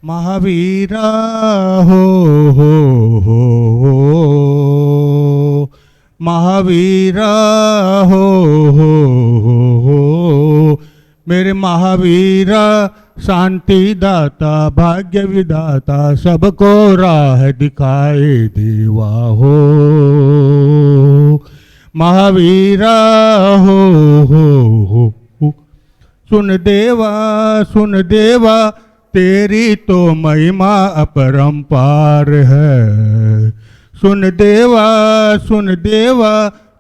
महावीरा हो हो हो महावीरा हो हो हो मेरे महावीरा शांति दाता भाग्य विदाता सबको राह दिखाए देवा हो महावीरा हो हो सुन देवा तेरी तो महिमा अपरंपार है सुन देवा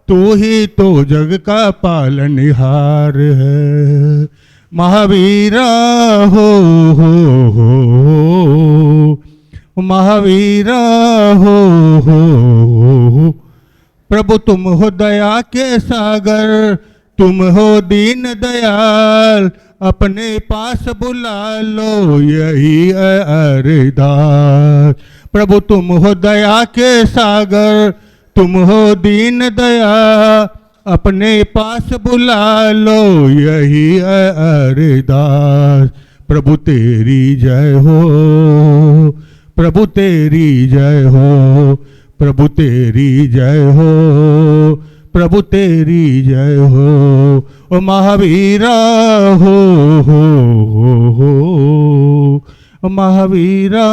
तू ही तो जग का पालनहार है महावीरा हो महावीरा हो प्रभु तुम हो दया के सागर तुम हो दीन दयाल अपने पास बुला लो यही अरदास प्रभु तुम हो दया के सागर तुम हो दीन दया अपने पास बुला लो यही अरदास प्रभु तेरी जय हो प्रभु तेरी जय हो प्रभु तेरी जय हो प्रभु तेरी जय हो ओ महावीरा हो महावीरा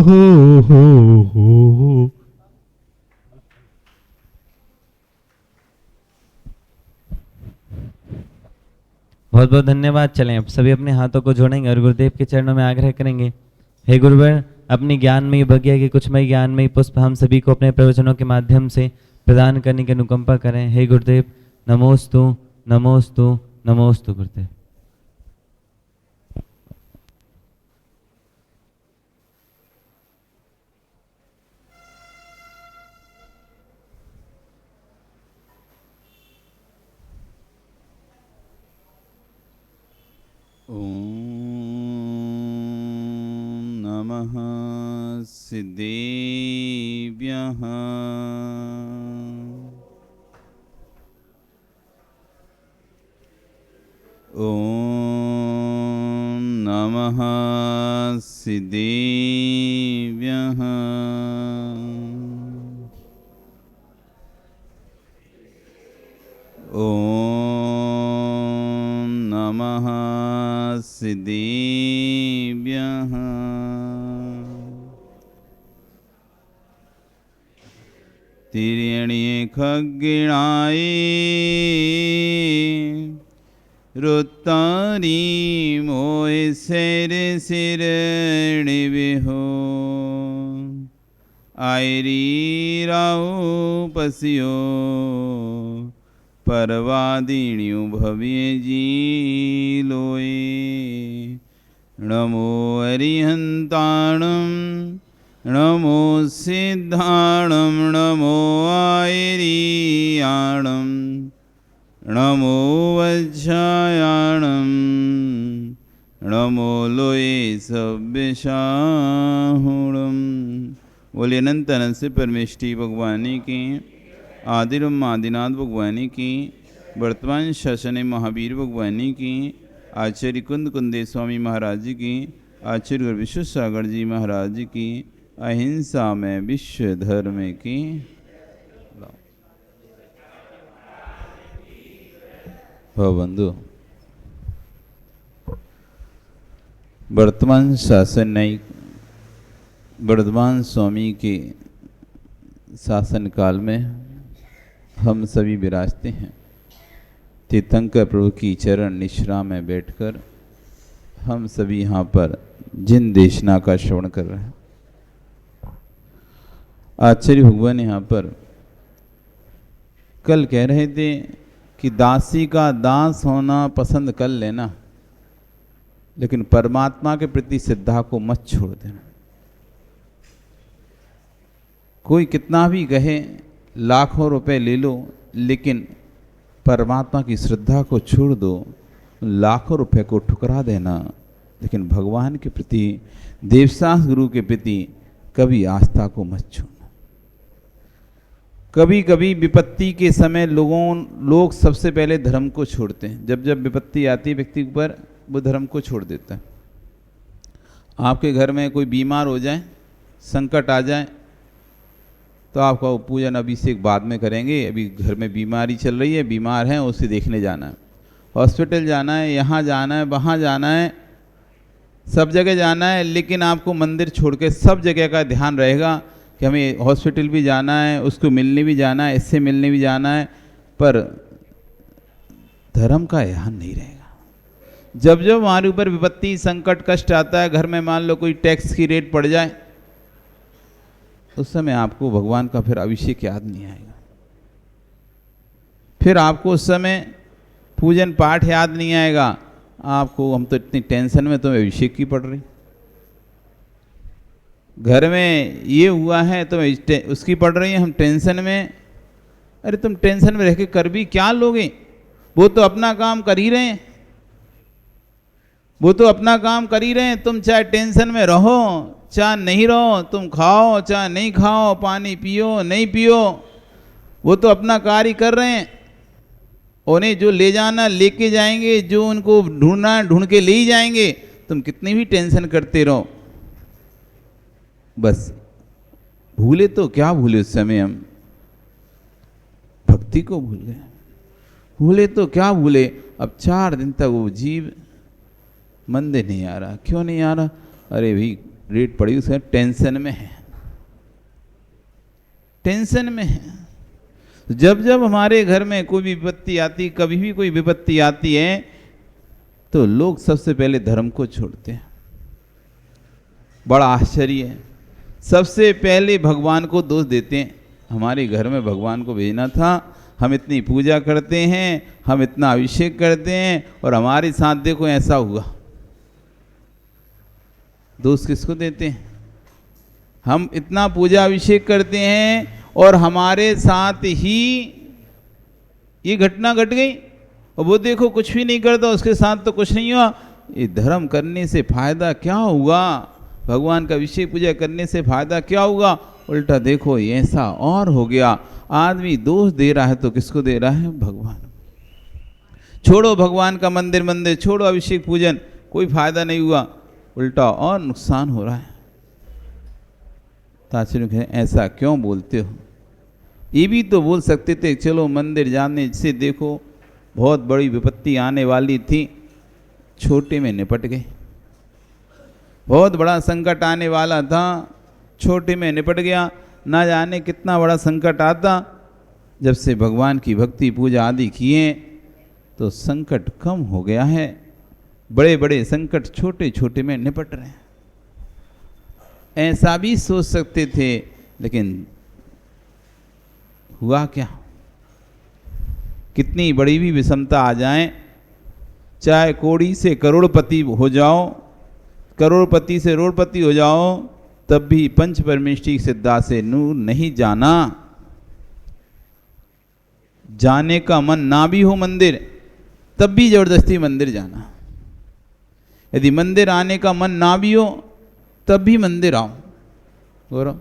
हो बहुत बहुत धन्यवाद। चलें अब सभी अपने हाथों को जोड़ेंगे और गुरुदेव के चरणों में आग्रह करेंगे, हे गुरुवर अपनी ज्ञानमयी बगिया के कुछमय ज्ञानमयी पुष्प हम सभी को अपने प्रवचनों के माध्यम से प्रदान करने की अनुकंपा करें। हे गुरुदेव नमोस्तु नमोस्तु नमोस्तु गुरुदेव। नमः सिद्धेभ्यः ॐ नमः सिद्धेभ्यः ॐ नमः सिद्धेभ्यः तिर्यणि खग्गिणाय रुत्तारी मोय शेर सिरणी विहो आयरी राव पसियो परवादिण्यु भव्य जी लोए नमो अरिहंताणं नमो सिद्धाणं नमो आयरीयाणं नमो वज्रायाणं नमो लोये सव्यसाहुणं। बोले अनंत अनंत से परमेष्टि भगवानी की आदिरम आदिनाथ भगवानी की वर्तमान शासन महावीर भगवानी की आचार्य कुंद कुंदे स्वामी महाराज जी की आचार्य विश्व सागर जी महाराज जी की अहिंसा में विश्व धर्म की बंधु वर्तमान शासन न्यायिक वर्धमान स्वामी के शासन काल में हम सभी विराजते हैं। तीर्थंकर प्रभु की चरण निश्रा में बैठकर हम सभी यहाँ पर जिन देशना का श्रवण कर रहे हैं। आचार्य भगवान यहाँ पर कल कह रहे थे कि दासी का दास होना पसंद कर लेना, लेकिन परमात्मा के प्रति श्रद्धा को मत छोड़ देना। कोई कितना भी कहे लाखों रुपए ले लो, लेकिन परमात्मा की श्रद्धा को छोड़ दो। लाखों रुपए को ठुकरा देना, लेकिन भगवान के प्रति देवशास्त्र गुरु के प्रति कभी आस्था को मत छोड़ना। कभी कभी विपत्ति के समय लोग सबसे पहले धर्म को छोड़ते हैं। जब जब विपत्ति आती है व्यक्ति पर, वो धर्म को छोड़ देता है। आपके घर में कोई बीमार हो जाए, संकट आ जाए, तो आपका पूजन अभिषेक बाद में करेंगे। अभी घर में बीमारी चल रही है, बीमार है, उसे देखने जाना है, हॉस्पिटल जाना है, यहाँ जाना है, वहाँ जाना है, सब जगह जाना है। लेकिन आपको मंदिर छोड़ के सब जगह का ध्यान रहेगा कि हमें हॉस्पिटल भी जाना है, उसको मिलने भी जाना है, इससे मिलने भी जाना है, पर धर्म का ध्यान नहीं रहेगा। जब जब हमारे ऊपर विपत्ति, संकट, कष्ट आता है, घर में मान लो कोई टैक्स की रेट पड़ जाए, उस समय आपको भगवान का फिर अभिषेक याद नहीं आएगा। फिर आपको उस समय पूजन पाठ याद नहीं आएगा। आपको हम तो इतनी टेंशन में, तुम्हें अभिषेक की पड़ रही, घर में ये हुआ है तो उसकी पड़ रही है, हम टेंशन में। अरे तुम टेंशन में रह के कर भी क्या लोगे? वो तो अपना काम कर ही रहे हैं, वो तो अपना काम कर ही रहे हैं। तुम चाहे टेंशन में रहो चाहे नहीं रहो, तुम खाओ चाहे नहीं खाओ, पानी पियो नहीं पियो, वो तो अपना कार्य कर रहे हैं। उन्हें जो ले जाना लेके जाएंगे, जो उनको ढूंढना ढूंढ के ले ही जाएंगे। तुम कितनी भी टेंशन करते रहो। बस भूले तो क्या भूले, उस समय हम भक्ति को भूल गए। भूले तो क्या भूले। अब 4 दिन तक वो जीव मंदिर नहीं आ रहा। क्यों नहीं आ रहा? अरे भाई रेट पड़ी, उसका टेंशन में है, टेंशन में है। जब जब हमारे घर में कोई भी विपत्ति आती, कभी भी कोई विपत्ति आती है, तो लोग सबसे पहले धर्म को छोड़ते हैं। बड़ा आश्चर्य है, सबसे पहले भगवान को दोष देते हैं। हमारे घर में भगवान को भेजना था, हम इतनी पूजा करते हैं, हम इतना अभिषेक करते हैं, और हमारे साथ देखो ऐसा हुआ। दोष किसको देते हैं? हम इतना पूजा अभिषेक करते हैं और हमारे साथ ही ये घटना घट गई, और वो देखो कुछ भी नहीं करता, उसके साथ तो कुछ नहीं हुआ। ये धर्म करने से फायदा क्या हुआ? भगवान का अभिषेक पूजा करने से फायदा क्या हुआ? उल्टा देखो ऐसा और हो गया। आदमी दोष दे रहा है तो किसको दे रहा है? भगवान। छोड़ो भगवान का मंदिर, मंदिर छोड़ो, अभिषेक पूजन, कोई फायदा नहीं हुआ, उल्टा और नुकसान हो रहा है। तात्पर्य है ऐसा क्यों बोलते हो? ये भी तो बोल सकते थे, चलो मंदिर जाने से देखो बहुत बड़ी विपत्ति आने वाली थी, छोटे में निपट गए। बहुत बड़ा संकट आने वाला था, छोटे में निपट गया। ना जाने कितना बड़ा संकट आता। जब से भगवान की भक्ति पूजा आदि किए तो संकट कम हो गया है। बड़े बड़े संकट छोटे छोटे में निपट रहे हैं। ऐसा भी सोच सकते थे, लेकिन हुआ क्या? कितनी बड़ी भी विषमता आ जाए, चाहे कौड़ी से करोड़पति हो जाओ, करोड़पति से रोड़पति हो जाओ, तब भी पंच परमेष्टि सिद्धा से नूर नहीं जाना। जाने का मन ना भी हो मंदिर, तब भी जबरदस्ती मंदिर जाना। यदि मंदिर आने का मन ना भी हो, तब भी मंदिर आओ। गौरव,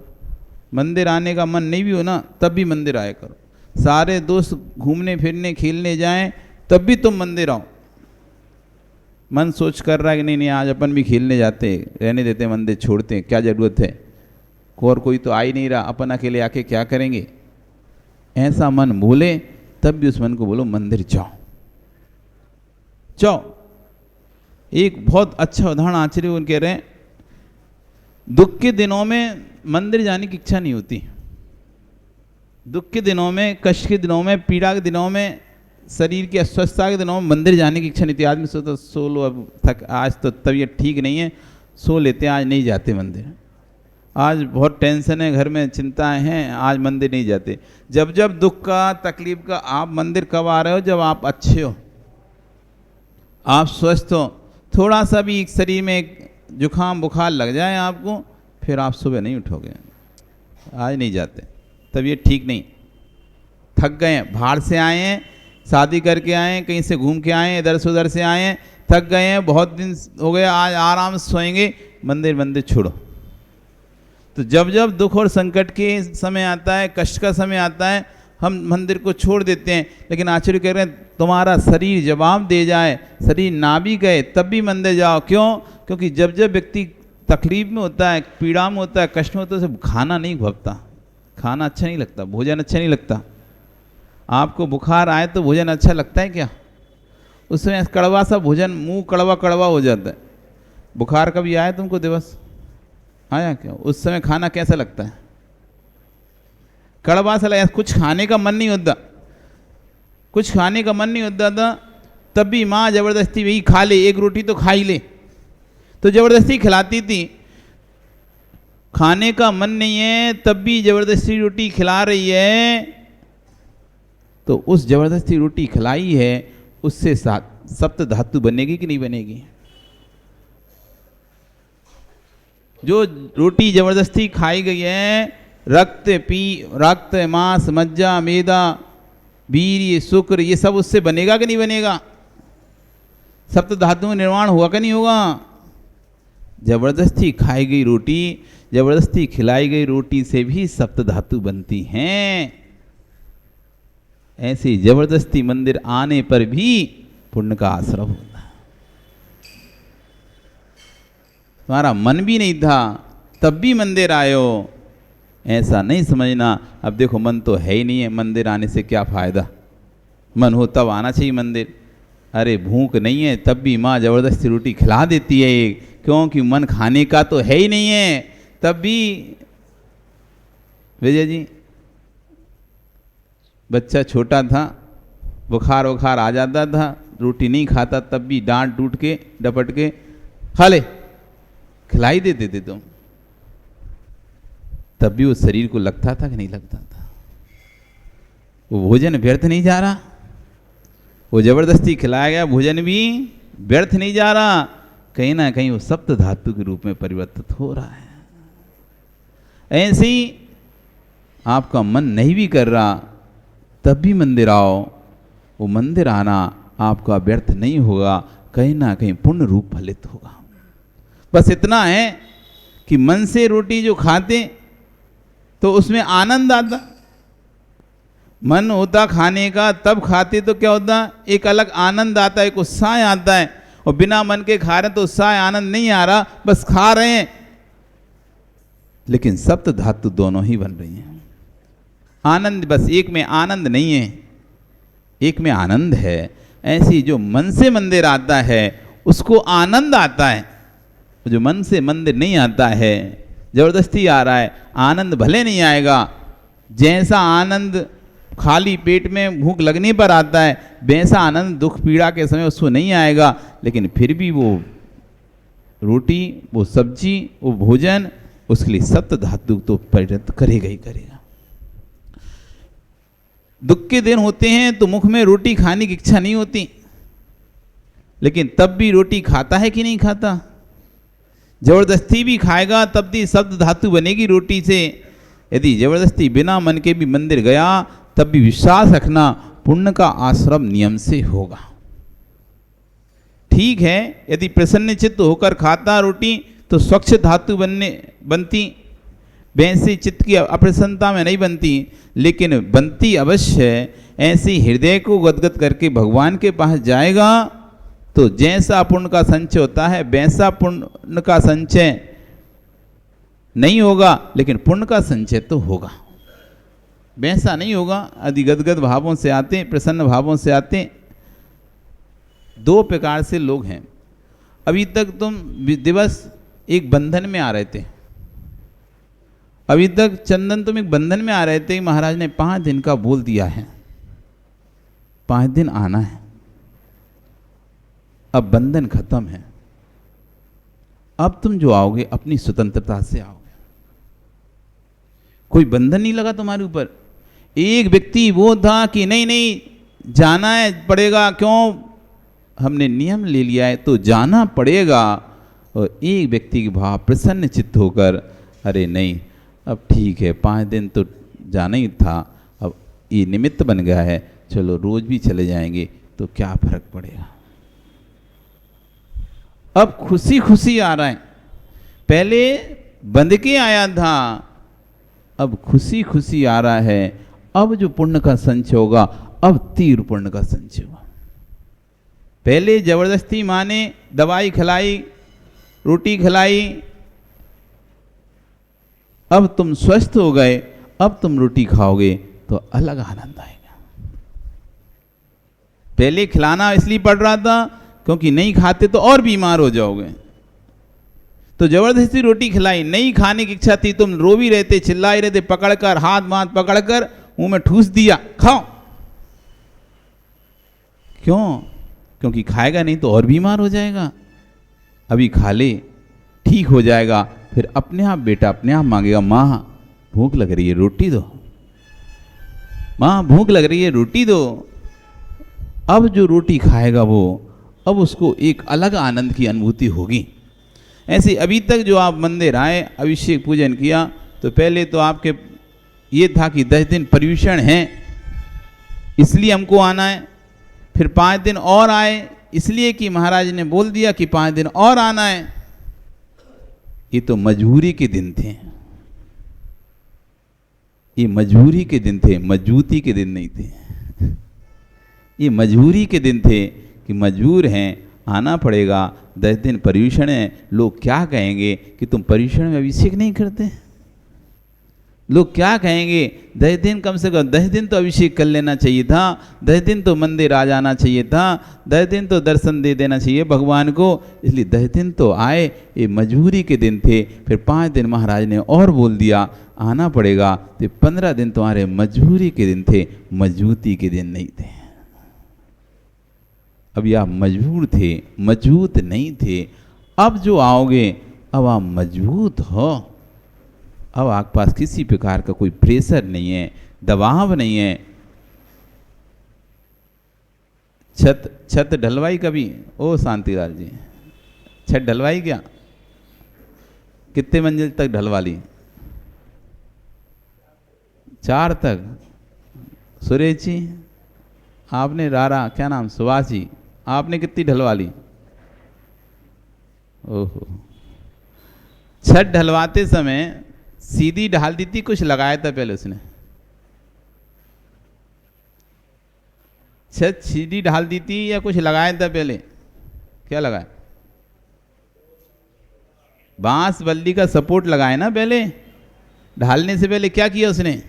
मंदिर आने का मन नहीं भी हो ना, तब भी मंदिर आया करो। सारे दोस्त घूमने फिरने खेलने जाएं, तब भी तुम मंदिर आओ। मन सोच कर रहा है कि नहीं नहीं आज अपन भी खेलने जाते, रहने देते, मंदिर छोड़ते हैं, क्या ज़रूरत है, और कोई तो आ ही नहीं रहा, अपन अकेले आके क्या करेंगे, ऐसा मन बोले, तब भी उस मन को बोलो मंदिर जाओ जाओ। एक बहुत अच्छा उदाहरण आचार्य उन कह रहे हैं, दुख के दिनों में मंदिर जाने की इच्छा नहीं होती। दुख के दिनों में, कष्ट के दिनों में, पीड़ा के दिनों में, शरीर की अस्वस्थता के दिनों में मंदिर जाने की इच्छा नहीं थी। आदमी सोचता सो लो, अब थक, आज तो तबीयत ठीक नहीं है, सो लेते हैं, आज नहीं जाते मंदिर। आज बहुत टेंशन है, घर में चिंताएं हैं, आज मंदिर नहीं जाते। जब जब दुख का, तकलीफ का, आप मंदिर कब आ रहे हो? जब आप अच्छे हो, आप स्वस्थ हो। थोड़ा सा भी शरीर में जुकाम बुखार लग जाए आपको, फिर आप सुबह नहीं उठोगे, आज नहीं जाते, तबीयत ठीक नहीं, थक गए हैं, बाहर से आए हैं, शादी करके आए हैं, कहीं से घूम के आए हैं, इधर से उधर से आए हैं, थक गए हैं, बहुत दिन हो गए, आज आराम से सोएंगे, मंदिर मंदिर छोड़ो। तो जब जब दुख और संकट के समय आता है, कष्ट का समय आता है, हम मंदिर को छोड़ देते हैं। लेकिन आचार्य कह रहे हैं तुम्हारा शरीर जवाब दे जाए, शरीर ना भी गए तब भी मंदिर जाओ। क्यों? क्योंकि जब जब व्यक्ति तकलीफ में होता है, पीड़ा में होता है, कष्ट में होता है, सब खाना नहीं भगता, खाना अच्छा नहीं लगता, भोजन अच्छा नहीं लगता। आपको बुखार आए तो भोजन अच्छा लगता है क्या? उस समय कड़वा सा भोजन, मुंह कड़वा कड़वा हो जाता है। बुखार कभी आया तुमको दिवस? आया क्या? उस समय खाना कैसा लगता है? कड़वा सा लगा, कुछ खाने का मन नहीं होता, कुछ खाने का मन नहीं होता था। तब भी माँ ज़बरदस्ती वही खा ले, एक रोटी तो खा ही ले, तो ज़बरदस्ती खिलाती थी। खाने का मन नहीं है तब भी ज़बरदस्ती रोटी खिला रही है, तो उस ज़बरदस्ती रोटी खिलाई है, उससे सप्त धातु बनेगी कि नहीं बनेगी? जो रोटी ज़बरदस्ती खाई गई है, रक्त मांस मज्जा मेदा वीर्य शुक्र, ये सब उससे बनेगा कि नहीं बनेगा? सप्त धातु में निर्माण हुआ कि नहीं होगा? जबरदस्ती खाई गई रोटी, जबरदस्ती खिलाई गई रोटी से भी सप्त धातु बनती हैं। ऐसे जबरदस्ती मंदिर आने पर भी पुण्य का आश्रय होता है। तुम्हारा मन भी नहीं था तब भी मंदिर आयो, ऐसा नहीं समझना अब देखो मन तो है ही नहीं है, मंदिर आने से क्या फायदा? मन हो तब आना चाहिए मंदिर। अरे भूख नहीं है तब भी माँ जबरदस्ती रोटी खिला देती है, क्योंकि मन खाने का तो है ही नहीं है। तब भी विजय जी, बच्चा छोटा था, बुखार वखार आ जाता था, रोटी नहीं खाता, तब भी डांट डूट के डपट के खा ले, खिलाई देते थे तुम, तब भी उस शरीर को लगता था कि नहीं लगता था? वो भोजन व्यर्थ नहीं जा रहा, वो जबरदस्ती खिलाया गया भोजन भी व्यर्थ नहीं जा रहा, कहीं ना कहीं वो सप्त धातु के रूप में परिवर्तित हो रहा है। ऐसे ही आपका मन नहीं भी कर रहा तब भी मंदिर आओ, वो मंदिर आना आपका व्यर्थ नहीं होगा, कहीं ना कहीं पुण्य रूप फलित होगा। बस इतना है कि मन से रोटी जो खाते तो उसमें आनंद आता, मन होता खाने का तब खाते तो क्या होता, एक अलग आनंद आता है, एक उत्साह आता है। और बिना मन के खा रहे तो उत्साह आनंद नहीं आ रहा, बस खा रहे हैं, लेकिन सप्त धातु दोनों ही बन रही हैं। आनंद बस एक में आनंद नहीं है, एक में आनंद है। ऐसी जो मन से मंदिर आता है उसको आनंद आता है, जो मन से मंदिर नहीं आता है, जबरदस्ती आ रहा है, आनंद भले नहीं आएगा। जैसा आनंद खाली पेट में भूख लगने पर आता है, वैसा आनंद दुख पीड़ा के समय उसको नहीं आएगा, लेकिन फिर भी वो रोटी, वो सब्जी, वो भोजन उसके लिए सप्त धातु तो परिणत करेगा ही करेगा। दुख के दिन होते हैं तो मुख में रोटी खाने की इच्छा नहीं होती, लेकिन तब भी रोटी खाता है कि नहीं खाता? जबरदस्ती भी खाएगा तब भी सप्त धातु बनेगी रोटी से। यदि जबरदस्ती बिना मन के भी मंदिर गया तब भी विश्वास रखना पुण्य का आश्रम नियम से होगा। ठीक है, यदि प्रसन्न चित्त होकर खाता रोटी तो स्वच्छ धातु बनती, वैसे चित्त की अप्रसन्नता में नहीं बनती, लेकिन बनती अवश्य है। ऐसी हृदय को गदगद करके भगवान के पास जाएगा तो जैसा पुण्य का संचय होता है वैसा पुण्य का संचय नहीं होगा, लेकिन पुण्य का संचय तो होगा। वैसा नहीं होगा यदि गदगद भावों से आते, प्रसन्न भावों से आते। दो प्रकार से लोग हैं। अभी तक तुम दिवस एक बंधन में आ रहे थे, अभी तक चंदन तुम एक बंधन में आ रहे थे। महाराज ने 5 दिन का बोल दिया है, 5 दिन आना है, अब बंधन खत्म है। अब तुम जो आओगे अपनी स्वतंत्रता से आओगे, कोई बंधन नहीं लगा तुम्हारे ऊपर। एक व्यक्ति वो था कि नहीं नहीं जाना है पड़ेगा, क्यों, हमने नियम ले लिया है तो जाना पड़ेगा। और एक व्यक्ति के भाव प्रसन्न चित्त होकर अरे नहीं अब ठीक है 5 दिन तो जाना ही था, अब ये निमित्त बन गया है, चलो रोज भी चले जाएंगे तो क्या फर्क पड़ेगा। अब खुशी खुशी आ रहा है, पहले बंध के आया था, अब खुशी खुशी आ रहा है। अब जो पुण्य का संचय होगा, अब तीव्र पुण्य का संचय होगा। पहले जबरदस्ती माँ ने दवाई खिलाई, रोटी खिलाई, अब तुम स्वस्थ हो गए, अब तुम रोटी खाओगे तो अलग आनंद आएगा। पहले खिलाना इसलिए पड़ रहा था क्योंकि नहीं खाते तो और बीमार हो जाओगे, तो जबरदस्ती रोटी खिलाई, नहीं खाने की इच्छा थी, तुम रो भी रहते, चिल्ला ही रहते, पकड़कर हाथ माथ पकड़कर मुंह में ठूस दिया, खाओ। क्यों? क्योंकि खाएगा नहीं तो और बीमार हो जाएगा। अभी खा ले, ठीक हो जाएगा, फिर अपने आप बेटा अपने आप मांगेगा, माँ भूख लग रही है रोटी दो, माँ भूख लग रही है रोटी दो। अब जो रोटी खाएगा वो, अब उसको एक अलग आनंद की अनुभूति होगी। ऐसे अभी तक जो आप मंदिर आए, अभिषेक पूजन किया, तो पहले तो आपके ये था कि 10 दिन पर्यूषण है इसलिए हमको आना है, फिर 5 दिन और आए इसलिए कि महाराज ने बोल दिया कि 5 दिन और आना है। ये तो मजबूरी के दिन थे, ये मजबूरी के दिन थे, मजबूती के दिन नहीं थे। ये मजबूरी के दिन थे कि मजबूर हैं, आना पड़ेगा। 10 दिन पर्यूषण है, लोग क्या कहेंगे कि तुम पर्यूषण में अभिषेक नहीं करते, लोग क्या कहेंगे। 10 दिन कम से कम 10 दिन तो अभिषेक कर लेना चाहिए था, 10 दिन तो मंदिर आ जाना चाहिए था, 10 दिन तो दर्शन दे देना चाहिए भगवान को। इसलिए 10 दिन तो आए, ये मजबूरी के दिन थे। फिर 5 दिन महाराज ने और बोल दिया आना पड़ेगा, तो 15 दिन तुम्हारे मजबूरी के दिन थे, मजबूती के दिन नहीं थे। अभी आप मजबूर थे, मजबूत नहीं थे। अब जो आओगे, अब आप मजबूत हो, अब आपके पास किसी प्रकार का कोई प्रेशर नहीं है, दबाव नहीं है। छत ढलवाई कभी? ओ शांतिलाल जी, छत ढलवाई क्या? कितने मंजिल तक ढलवा ली? 4 तक। सुरेश जी आपने, रारा क्या नाम, सुभाष जी आपने कितनी ढलवा ली? ओहो, छत ढलवाते समय सीधी ढाल दी थी, कुछ लगाया था पहले उसने? छत सीधी ढाल दी थी या कुछ लगाया था पहले? क्या लगाया? बांस बल्ली का सपोर्ट लगाया ना पहले। ढालने से पहले क्या किया उसने?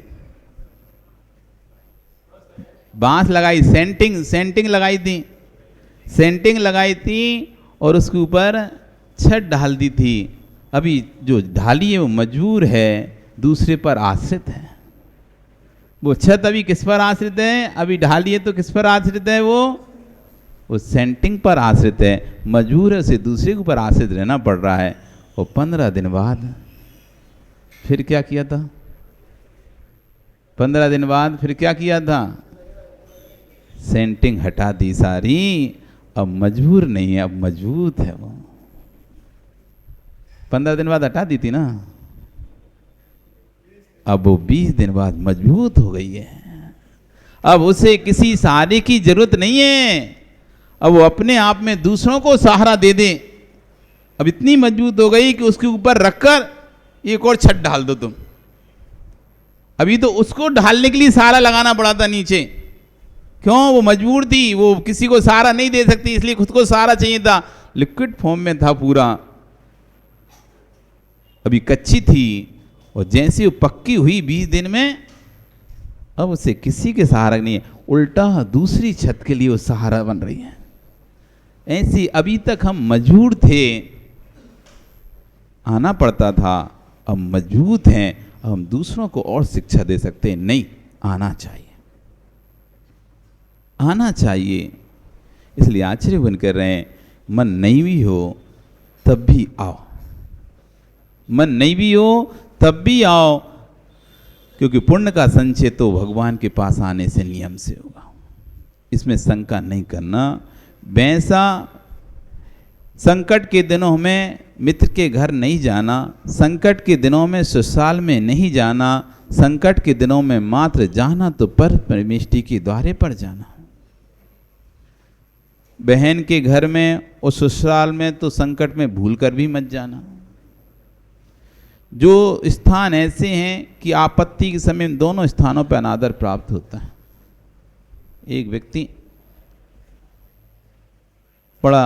बांस लगाई, सेंटिंग लगाई थी, सेंटिंग लगाई थी और उसके ऊपर छत ढाल दी थी। अभी जो ढाली है वो मजबूर है, दूसरे पर आश्रित है। वो छत अभी किस पर आश्रित है? अभी ढाली है तो किस पर आश्रित है? वो सेंटिंग पर आश्रित है, मजबूर है, उसे दूसरे के ऊपर आश्रित रहना पड़ रहा है। और 15 दिन बाद फिर क्या किया था? 15 दिन बाद फिर क्या किया था? सेंटिंग हटा दी सारी, अब मजबूर नहीं है, अब मजबूत है वो। 15 दिन बाद हटा दी थी ना, अब वो 20 दिन बाद मजबूत हो गई है। अब उसे किसी सहारे की जरूरत नहीं है, अब वो अपने आप में दूसरों को सहारा दे दे। अब इतनी मजबूत हो गई कि उसके ऊपर रखकर एक और छत ढाल दो तुम। अभी तो उसको ढालने के लिए सहारा लगाना पड़ा था नीचे, क्यों? वो मजबूर थी, वो किसी को सहारा नहीं दे सकती, इसलिए खुद को सहारा चाहिए था। लिक्विड फॉर्म में था पूरा, अभी कच्ची थी, और जैसे वो पक्की हुई 20 दिन में, अब उसे किसी के सहारा नहीं है, उल्टा दूसरी छत के लिए वो सहारा बन रही है। ऐसी अभी तक हम मजबूर थे, आना पड़ता था, अब मजबूत हैं, अब हम दूसरों को और शिक्षा दे सकते हैं। नहीं, आना चाहिए, आना चाहिए। इसलिए आचार्य बन कर रहे हैं, मन नहीं भी हो तब भी आओ, मन नहीं भी हो तब भी आओ, क्योंकि पुण्य का संचय तो भगवान के पास आने से नियम से होगा, इसमें शंका नहीं करना। वैसा संकट के दिनों में मित्र के घर नहीं जाना, संकट के दिनों में ससुराल में नहीं जाना, संकट के दिनों में मात्र जाना तो पर परमेष्टि के द्वारे पर जाना। बहन के घर में और ससुराल में तो संकट में भूल कर भी मत जाना। जो स्थान ऐसे हैं कि आपत्ति के समय दोनों स्थानों पर अनादर प्राप्त होता है। एक व्यक्ति बड़ा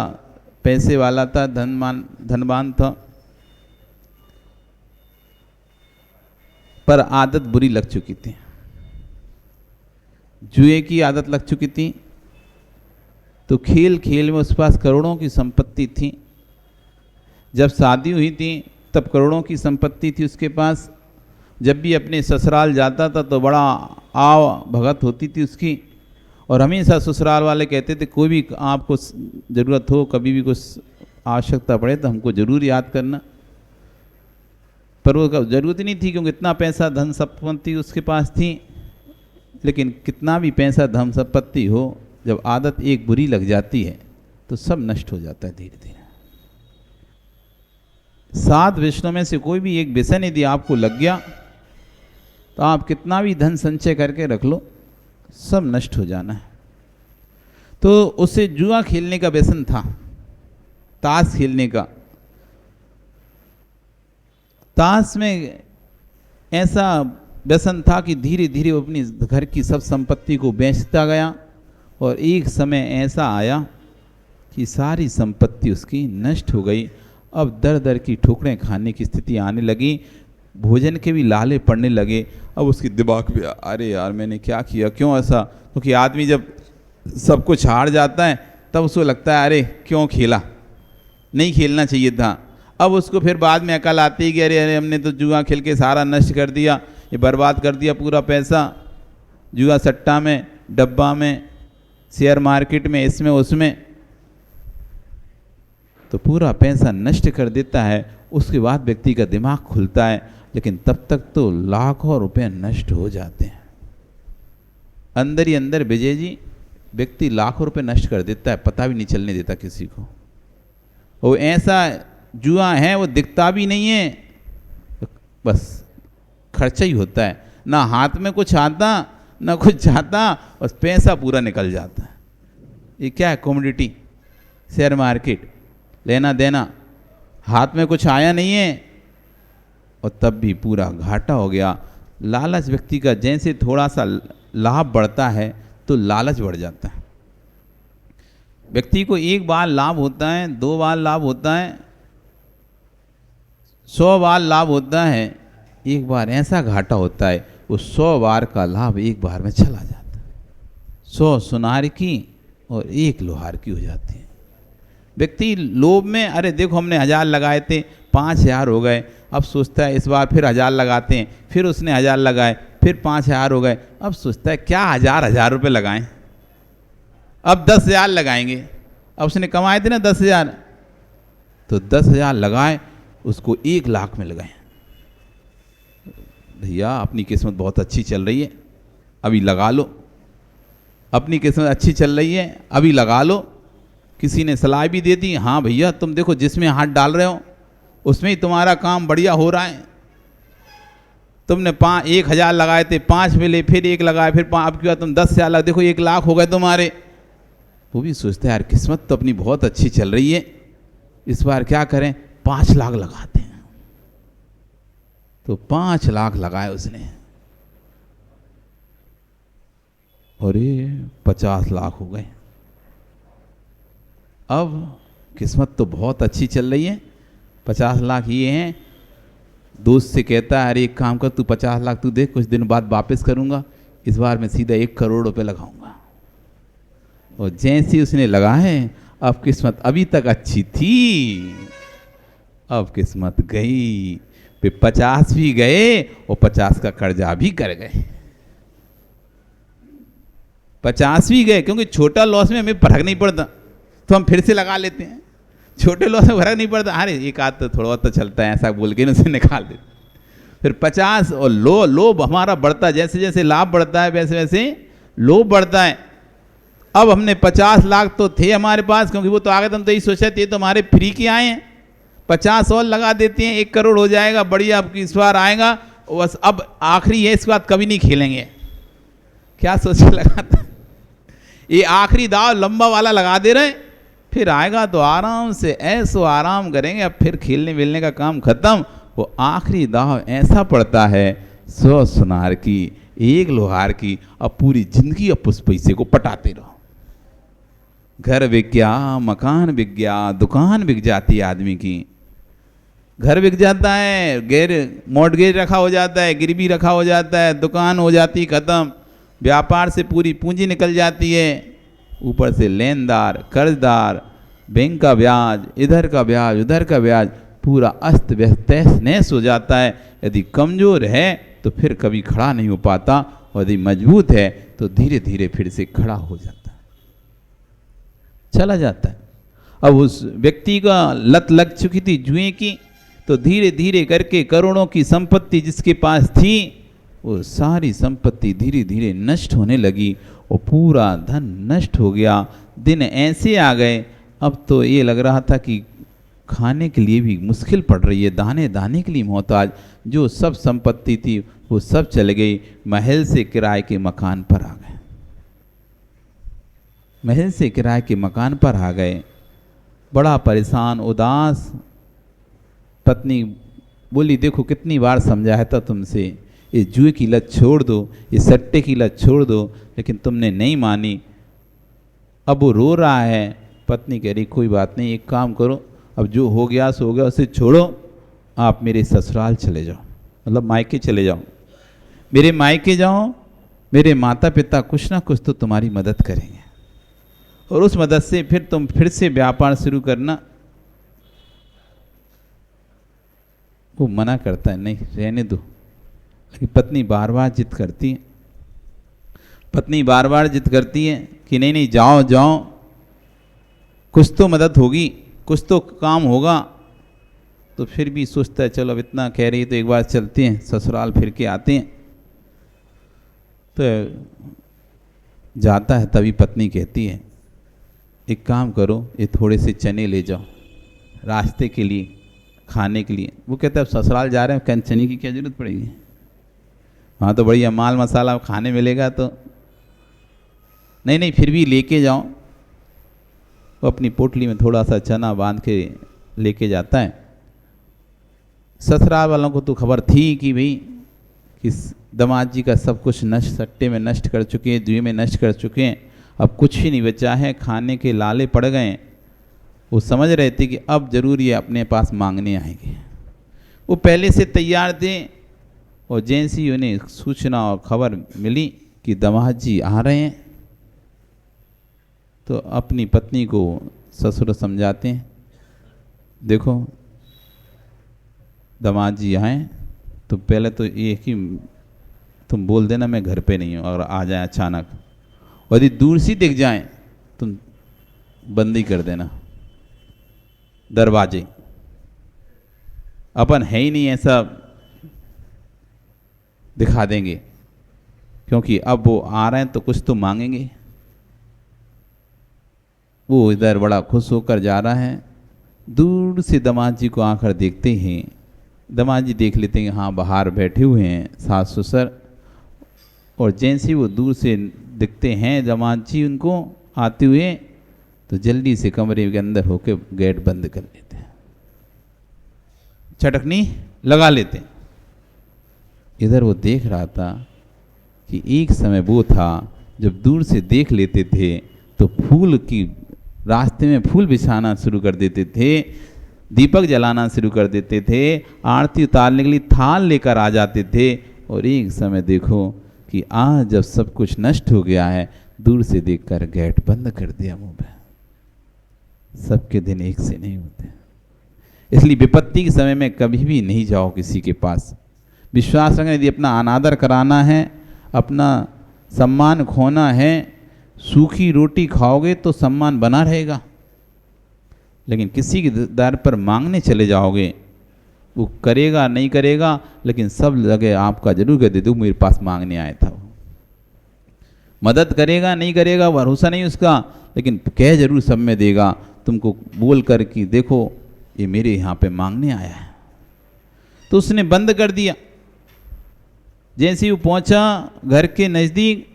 पैसे वाला था, धनवान था, पर आदत बुरी लग चुकी थी, जुए की आदत लग चुकी थी। तो खेल खेल में उसके पास करोड़ों की संपत्ति थी। जब शादी हुई थी तब करोड़ों की संपत्ति थी उसके पास। जब भी अपने ससुराल जाता था तो बड़ा आव भगत होती थी उसकी, और हमेशा ससुराल वाले कहते थे कोई भी आपको ज़रूरत हो, कभी भी कुछ आवश्यकता पड़े तो हमको ज़रूर याद करना। पर वो ज़रूरत ही नहीं थी क्योंकि इतना पैसा धन संपत्ति उसके पास थी। लेकिन कितना भी पैसा धन संपत्ति हो, जब आदत एक बुरी लग जाती है तो सब नष्ट हो जाता है धीरे धीरे। 7 व्यसनों में से कोई भी एक व्यसन यदि आपको लग गया तो आप कितना भी धन संचय करके रख लो, सब नष्ट हो जाना है। तो उसे जुआ खेलने का व्यसन था, ताश खेलने का। ताश में ऐसा व्यसन था कि धीरे धीरे वो अपनी घर की सब संपत्ति को बेचता गया, और एक समय ऐसा आया कि सारी संपत्ति उसकी नष्ट हो गई। अब दर दर की ठोकरें खाने की स्थिति आने लगी, भोजन के भी लाले पड़ने लगे। अब उसकी दिमाग में अरे यार मैंने क्या किया, क्यों ऐसा? क्योंकि आदमी जब सब कुछ हार जाता है तब उसको लगता है अरे क्यों खेला, नहीं खेलना चाहिए था। अब उसको फिर बाद में अकल आती है कि अरे अरे हमने तो जुआ खेल के सारा नष्ट कर दिया, ये बर्बाद कर दिया पूरा पैसा, जुआ सट्टा में, डब्बा में, शेयर मार्केट में, इसमें उसमें, तो पूरा पैसा नष्ट कर देता है। उसके बाद व्यक्ति का दिमाग खुलता है, लेकिन तब तक तो लाखों रुपए नष्ट हो जाते हैं। अंदर ही अंदर विजय जी व्यक्ति लाखों रुपए नष्ट कर देता है, पता भी नहीं चलने देता किसी को। वो ऐसा जुआ है वो दिखता भी नहीं है, बस खर्चा ही होता है, ना हाथ में कुछ आता ना कुछ जाता, बस पैसा पूरा निकल जाता है। ये क्या है? कमोडिटी, शेयर मार्केट, लेना देना, हाथ में कुछ आया नहीं है और तब भी पूरा घाटा हो गया। लालच व्यक्ति का जैसे थोड़ा सा लाभ बढ़ता है तो लालच बढ़ जाता है। व्यक्ति को एक बार लाभ होता है, 2 बार लाभ होता है, 100 बार लाभ होता है, एक बार ऐसा घाटा होता है वो 100 बार का लाभ एक बार में चला जाता है। 100 सुनार की और 1 लोहार की हो जाती है। व्यक्ति लोभ में अरे देखो हमने 1000 लगाए थे 5000 हो गए, अब सोचता है इस बार फिर 1000 लगाते हैं, फिर उसने 1000 लगाए फिर 5000 हो गए, अब सोचता है क्या 1000 रुपये लगाएं, अब 10,000 लगाएंगे। अब उसने कमाए थे ना 10,000, तो 10,000 लगाए, उसको 1 लाख में लगाए। भैया अपनी किस्मत बहुत अच्छी चल रही है, अभी लगा लो, अपनी किस्मत अच्छी चल रही है अभी लगा लो। किसी ने सलाह भी दे दी, हाँ भैया तुम देखो जिसमें हाथ डाल रहे हो उसमें ही तुम्हारा काम बढ़िया हो रहा है। तुमने 1,000 लगाए थे, 5 मिले, फिर 1 लगाए, फिर अब क्या तुम 10,000 लगा, देखो 1 लाख हो गए तुम्हारे। वो भी सोचते हैं यार किस्मत तो अपनी बहुत अच्छी चल रही है, इस बार क्या करें 5 लाख लगाते हैं। तो 5 लाख लगाए उसने और ये 50 लाख हो गए। अब किस्मत तो बहुत अच्छी चल रही है, 50 लाख ये हैं। दोस्त से कहता है अरे एक काम कर, तू 50 लाख तू देख, कुछ दिन बाद वापस करूँगा, इस बार मैं सीधा 1 करोड़ रुपए लगाऊंगा। और जैसे उसने लगाए अब किस्मत अभी तक अच्छी थी, अब किस्मत गई, फिर 50 भी गए और 50 का कर्जा भी कर गए। 50 भी गए क्योंकि छोटा लॉस में हमें फर्क नहीं पड़ता तो हम फिर से लगा लेते हैं, छोटे लॉस में फर्क नहीं पड़ता, अरे एक आध तो थोड़ा तो चलता है ऐसा बोल के उसे निकाल देते। फिर 50 और लोभ हमारा बढ़ता, जैसे जैसे लाभ बढ़ता है वैसे वैसे लोभ बढ़ता है। अब हमने 50 लाख तो थे हमारे पास, क्योंकि वो तो आ गए, हम तो यही सोचा थे तो हमारे फ्री के आए हैं, 50 और लगा देते हैं 1 करोड़ हो जाएगा, बढ़िया अब इस बार आएगा, बस अब आखिरी है इसके बाद कभी नहीं खेलेंगे। क्या सोच के लगाता, ये आखिरी दाव लंबा वाला लगा दे रहे, फिर आएगा तो आराम से ऐसो आराम करेंगे, अब फिर खेलने मिलने का काम खत्म। वो आखिरी दाव ऐसा पड़ता है 100 सुनार की 1 लोहार की, अब पूरी जिंदगी अब उस पैसे को पटाते रहो। घर बिक गया, मकान बिक गया, दुकान बिक जाती है आदमी की, घर बिक जाता है, मॉर्टगेज रखा हो जाता है, गिरवी रखा हो जाता है, दुकान हो जाती खत्म, व्यापार से पूरी पूंजी निकल जाती है, ऊपर से लेनदार, कर्जदार, बैंक का ब्याज, इधर का ब्याज, उधर का ब्याज, पूरा अस्त व्यस्त तहस नहस हो जाता है। यदि कमज़ोर है तो फिर कभी खड़ा नहीं हो पाता, और यदि मजबूत है तो धीरे धीरे फिर से खड़ा हो जाता है, चला जाता है। अब उस व्यक्ति का लत लग चुकी थी जुए की, तो धीरे धीरे करके करोड़ों की संपत्ति जिसके पास थी, वो सारी संपत्ति धीरे धीरे नष्ट होने लगी और पूरा धन नष्ट हो गया। दिन ऐसे आ गए, अब तो ये लग रहा था कि खाने के लिए भी मुश्किल पड़ रही है, दाने दाने के लिए मोहताज। जो सब संपत्ति थी वो सब चले गई, महल से किराए के मकान पर आ गए, महल से किराए के मकान पर आ गए। बड़ा परेशान उदास, पत्नी बोली देखो कितनी बार समझाया था तुमसे, ये जुए की लत छोड़ दो, ये सट्टे की लत छोड़ दो, लेकिन तुमने नहीं मानी। अब वो रो रहा है। पत्नी कह रही कोई बात नहीं, एक काम करो, अब जो हो गया सो हो गया, उसे छोड़ो, आप मेरे ससुराल चले जाओ, मतलब मायके चले जाओ, मेरे मायके जाओ, मेरे माता पिता कुछ ना कुछ तो तुम्हारी मदद करेंगे, और उस मदद से फिर तुम फिर से व्यापार शुरू करना। वो मना करता है, नहीं रहने दो। लेकिन पत्नी बार बार जिद करती है, पत्नी बार बार जिद करती है कि नहीं नहीं जाओ जाओ, कुछ तो मदद होगी, कुछ तो काम होगा। तो फिर भी सोचता है चलो अब इतना कह रही है तो एक बार चलते हैं, ससुराल फिर के आते हैं। तो जाता है, तभी पत्नी कहती है एक काम करो, ये थोड़े से चने ले जाओ रास्ते के लिए, खाने के लिए। वो कहता है अब ससुराल जा रहे हैं, चने की क्या जरूरत पड़ेगी, वहाँ तो बढ़िया माल मसाला खाने मिलेगा। तो नहीं नहीं फिर भी लेके जाओ। वो अपनी पोटली में थोड़ा सा चना बांध के लेके जाता है। ससुराल वालों को तो खबर थी कि भाई कि दामाद जी का सब कुछ नष्ट, सट्टे में नष्ट कर चुके हैं, जुए में नष्ट कर चुके हैं, अब कुछ ही नहीं बचा है, खाने के लाले पड़ गए हैं। वो समझ रहे थे कि अब जरूर ये अपने पास मांगने आएंगे। वो पहले से तैयार थे, और जैसे ही उन्हें सूचना और खबर मिली कि दामाद जी आ रहे हैं, तो अपनी पत्नी को ससुर समझाते हैं, देखो दामाद जी आए तो पहले तो ये कि तुम बोल देना मैं घर पे नहीं हूँ, और आ जाए अचानक, और यदि दूर से दिख जाएं तुम बंदी कर देना दरवाजे, अपन है ही नहीं ऐसा दिखा देंगे, क्योंकि अब वो आ रहे हैं तो कुछ तो मांगेंगे। वो इधर बड़ा खुश होकर जा रहा है, दूर से दामाद जी को आकर देखते हैं। दामाद जी देख लेते हैं हाँ बाहर बैठे हुए हैं सास ससुर, और जैसे ही वो दूर से दिखते हैं दामाद जी उनको आते हुए, तो जल्दी से कमरे के अंदर होके गेट बंद कर लेते हैं, चटकनी लगा लेते हैं। इधर वो देख रहा था कि एक समय वो था जब दूर से देख लेते थे तो फूल की रास्ते में फूल बिछाना शुरू कर देते थे, दीपक जलाना शुरू कर देते थे, आरती उतारने के लिए थाल लेकर आ जाते थे। और एक समय देखो कि आज जब सब कुछ नष्ट हो गया है, दूर से देखकर गेट बंद कर दिया मुंह पे। सबके दिन एक से नहीं होते, इसलिए विपत्ति के समय में कभी भी नहीं जाओ किसी के पास। विश्वास रखें, यदि अपना अनादर कराना है, अपना सम्मान खोना है, सूखी रोटी खाओगे तो सम्मान बना रहेगा, लेकिन किसी के दर पर मांगने चले जाओगे, वो करेगा नहीं करेगा, लेकिन सब जगह आपका जरूर कह दे दो मेरे पास मांगने आया था। वो मदद करेगा नहीं करेगा भरोसा नहीं उसका, लेकिन कह जरूर सब में देगा, तुमको बोल कर कि देखो ये मेरे यहाँ पे मांगने आया है। तो उसने बंद कर दिया। जैसे ही वो पहुँचा घर के नज़दीक,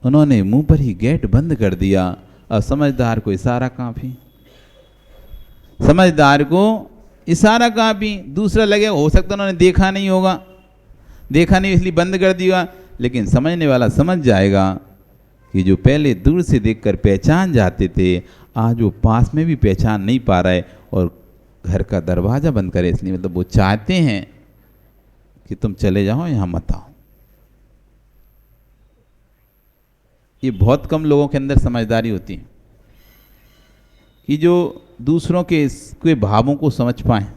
उन्होंने मुंह पर ही गेट बंद कर दिया। और समझदार को इशारा काफ़ी, समझदार को इशारा काफ़ी। दूसरा लगे हो सकता उन्होंने देखा नहीं होगा, देखा नहीं इसलिए बंद कर दिया, लेकिन समझने वाला समझ जाएगा कि जो पहले दूर से देखकर पहचान जाते थे, आज वो पास में भी पहचान नहीं पा रहे, और घर का दरवाज़ा बंद करे, इसलिए मतलब वो चाहते हैं कि तुम चले जाओ, यहाँ मत आओ। ये बहुत कम लोगों के अंदर समझदारी होती है कि जो दूसरों के भावों को समझ पाए।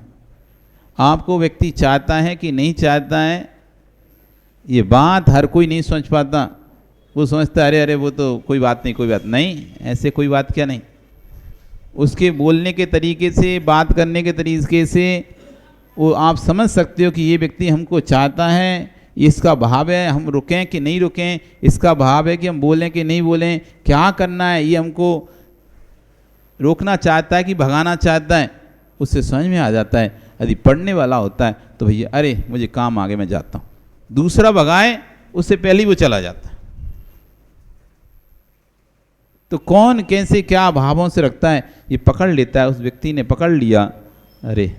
आपको व्यक्ति चाहता है कि नहीं चाहता है, ये बात हर कोई नहीं समझ पाता। वो समझता है अरे अरे वो तो कोई बात नहीं, कोई बात नहीं। ऐसे कोई बात क्या नहीं। उसके बोलने के तरीके से, बात करने के तरीके से वो आप समझ सकते हो कि ये व्यक्ति हमको चाहता है, इसका भाव है हम रुकें कि नहीं रुकें, इसका भाव है कि हम बोलें कि नहीं बोलें, क्या करना है, ये हमको रोकना चाहता है कि भगाना चाहता है। उससे समझ में आ जाता है। यदि पढ़ने वाला होता है तो भैया अरे मुझे काम आगे, मैं जाता हूँ, दूसरा भगाए उससे पहले ही वो चला जाता है। तो कौन कैसे क्या भावों से रखता है ये पकड़ लेता है। उस व्यक्ति ने पकड़ लिया, अरे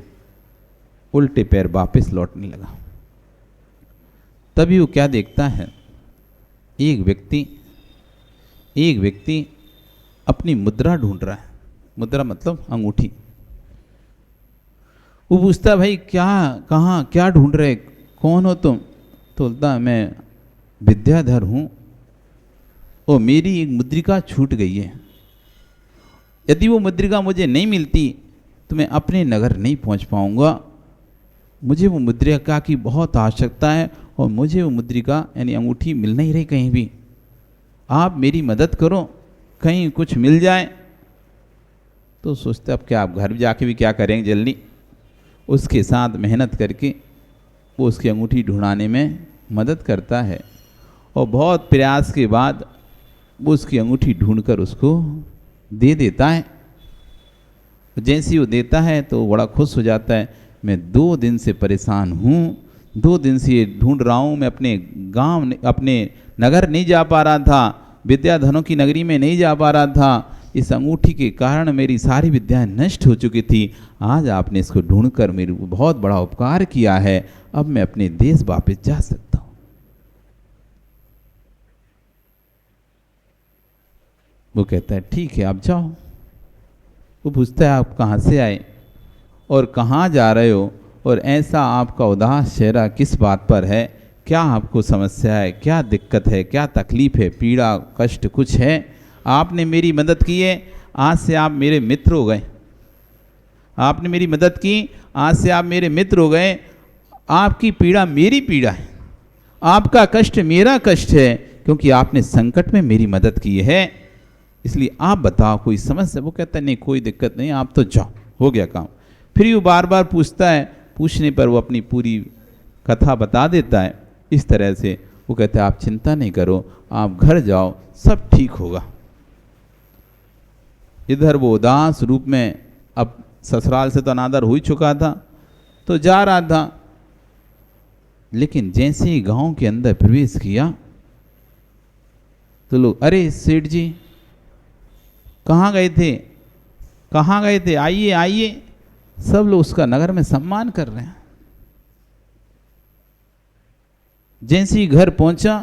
उल्टे पैर वापस लौटने लगा। तभी वो क्या देखता है, एक व्यक्ति अपनी मुद्रा ढूंढ रहा है। मुद्रा मतलब अंगूठी। वो पूछता भाई क्या, कहाँ, क्या ढूंढ रहे, कौन हो तुम? तो बोलता मैं विद्याधर हूँ और मेरी एक मुद्रिका छूट गई है। यदि वो मुद्रिका मुझे नहीं मिलती तो मैं अपने नगर नहीं पहुँच पाऊँगा। मुझे वो मुद्रिका की बहुत आवश्यकता है और मुझे वो मुद्रिका यानी अंगूठी मिल नहीं रही कहीं भी। आप मेरी मदद करो, कहीं कुछ मिल जाए। तो सोचते अब क्या, आप घर जाके भी क्या करेंगे जल्दी। उसके साथ मेहनत करके वो उसकी अंगूठी ढूंढाने में मदद करता है और बहुत प्रयास के बाद वो उसकी अंगूठी ढूंढकर उसको दे देता है। जैसे ही वो देता है तो वो बड़ा खुश हो जाता है। मैं 2 दिन से परेशान हूँ, 2 दिन से ये ढूंढ रहा हूँ, मैं अपने गांव, अपने नगर नहीं जा पा रहा था, विद्याधनों की नगरी में नहीं जा पा रहा था। इस अंगूठी के कारण मेरी सारी विद्याएं नष्ट हो चुकी थी। आज आपने इसको ढूंढकर मेरे को बहुत बड़ा उपकार किया है। अब मैं अपने देश वापस जा सकता हूँ। वो कहता है ठीक है आप जाओ। वो पूछता है आप कहाँ से आए और कहाँ जा रहे हो, और ऐसा आपका उदास चेहरा किस बात पर है, क्या आपको समस्या है, क्या दिक्कत है, क्या तकलीफ है, पीड़ा कष्ट कुछ है? आपने मेरी मदद की है, आज से आप मेरे मित्र हो गए। आपने मेरी मदद की, आज से आप मेरे मित्र हो गए। आपकी पीड़ा मेरी पीड़ा है, आपका कष्ट मेरा कष्ट है, क्योंकि आपने संकट में मेरी मदद की है। इसलिए आप बताओ कोई समस्या? वो कहता है नहीं कोई दिक्कत नहीं, आप तो जाओ, हो गया काम। फिर वो बार बार पूछता है, पूछने पर वो अपनी पूरी कथा बता देता है। इस तरह से वो कहता है आप चिंता नहीं करो, आप घर जाओ, सब ठीक होगा। इधर वो उदास रूप में, अब ससुराल से तो अनादर हो ही चुका था, तो जा रहा था। लेकिन जैसे ही गांव के अंदर प्रवेश किया तो लोग, अरे सेठ जी कहाँ गए थे, कहाँ गए थे, आइए आइए। सब लोग उसका नगर में सम्मान कर रहे हैं। जैसे ही घर पहुंचा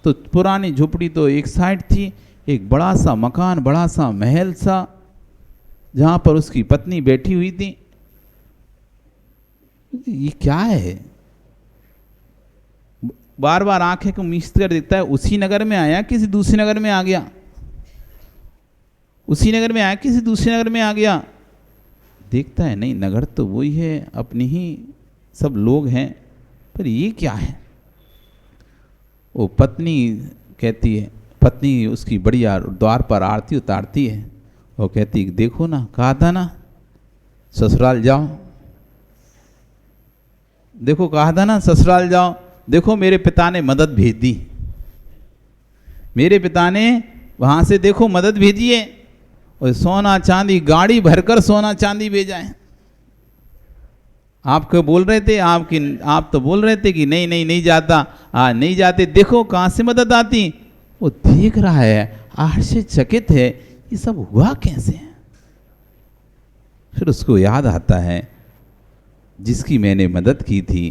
तो पुरानी झोपड़ी तो एक साइड थी, एक बड़ा सा मकान, बड़ा सा महल सा, जहां पर उसकी पत्नी बैठी हुई थी। ये क्या है? बार बार आंखें को मीचते कर देखता है, उसी नगर में आया किसी दूसरे नगर में आ गया, उसी नगर में आया किसी दूसरे नगर में आ गया। देखता है नहीं, नगर तो वही है, अपनी ही सब लोग हैं, पर ये क्या है? वो पत्नी कहती है, पत्नी उसकी बढ़िया द्वार पर आरती उतारती है और कहती देखो ना, कहा था ना ससुराल जाओ, देखो कहा था ना ससुराल जाओ, देखो मेरे पिता ने मदद भेज दी, मेरे पिता ने वहां से देखो मदद भेजी है, और सोना चांदी गाड़ी भरकर सोना चांदी भेजा है। आपको बोल रहे थे, आप तो बोल रहे थे कि नहीं नहीं नहीं जाता, नहीं जाते, देखो कहां से मदद आती। वो देख रहा है, आश्चर्यचकित है, ये सब हुआ कैसे? फिर उसको याद आता है जिसकी मैंने मदद की थी,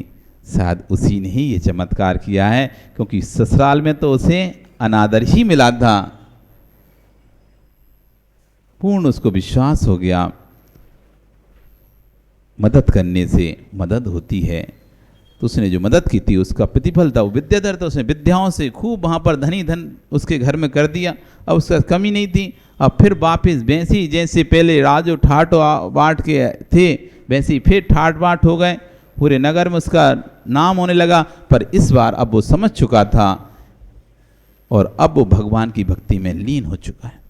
शायद उसी ने ही ये चमत्कार किया है, क्योंकि ससुराल में तो उसे अनादर ही मिला था। पूर्ण उसको विश्वास हो गया। मदद करने से मदद होती है। तो उसने जो मदद की थी उसका प्रतिफल था वो विद्याधर था। उसने विद्याओं से खूब वहाँ पर धनी धन उसके घर में कर दिया। अब उसका कमी नहीं थी। अब फिर वापिस वैसे ही जैसे पहले राजो ठाट बाट के थे वैसे ही फिर ठाट बाट हो गए। पूरे नगर में उसका नाम होने लगा। पर इस बार अब वो समझ चुका था और अब वो भगवान की भक्ति में लीन हो चुका है।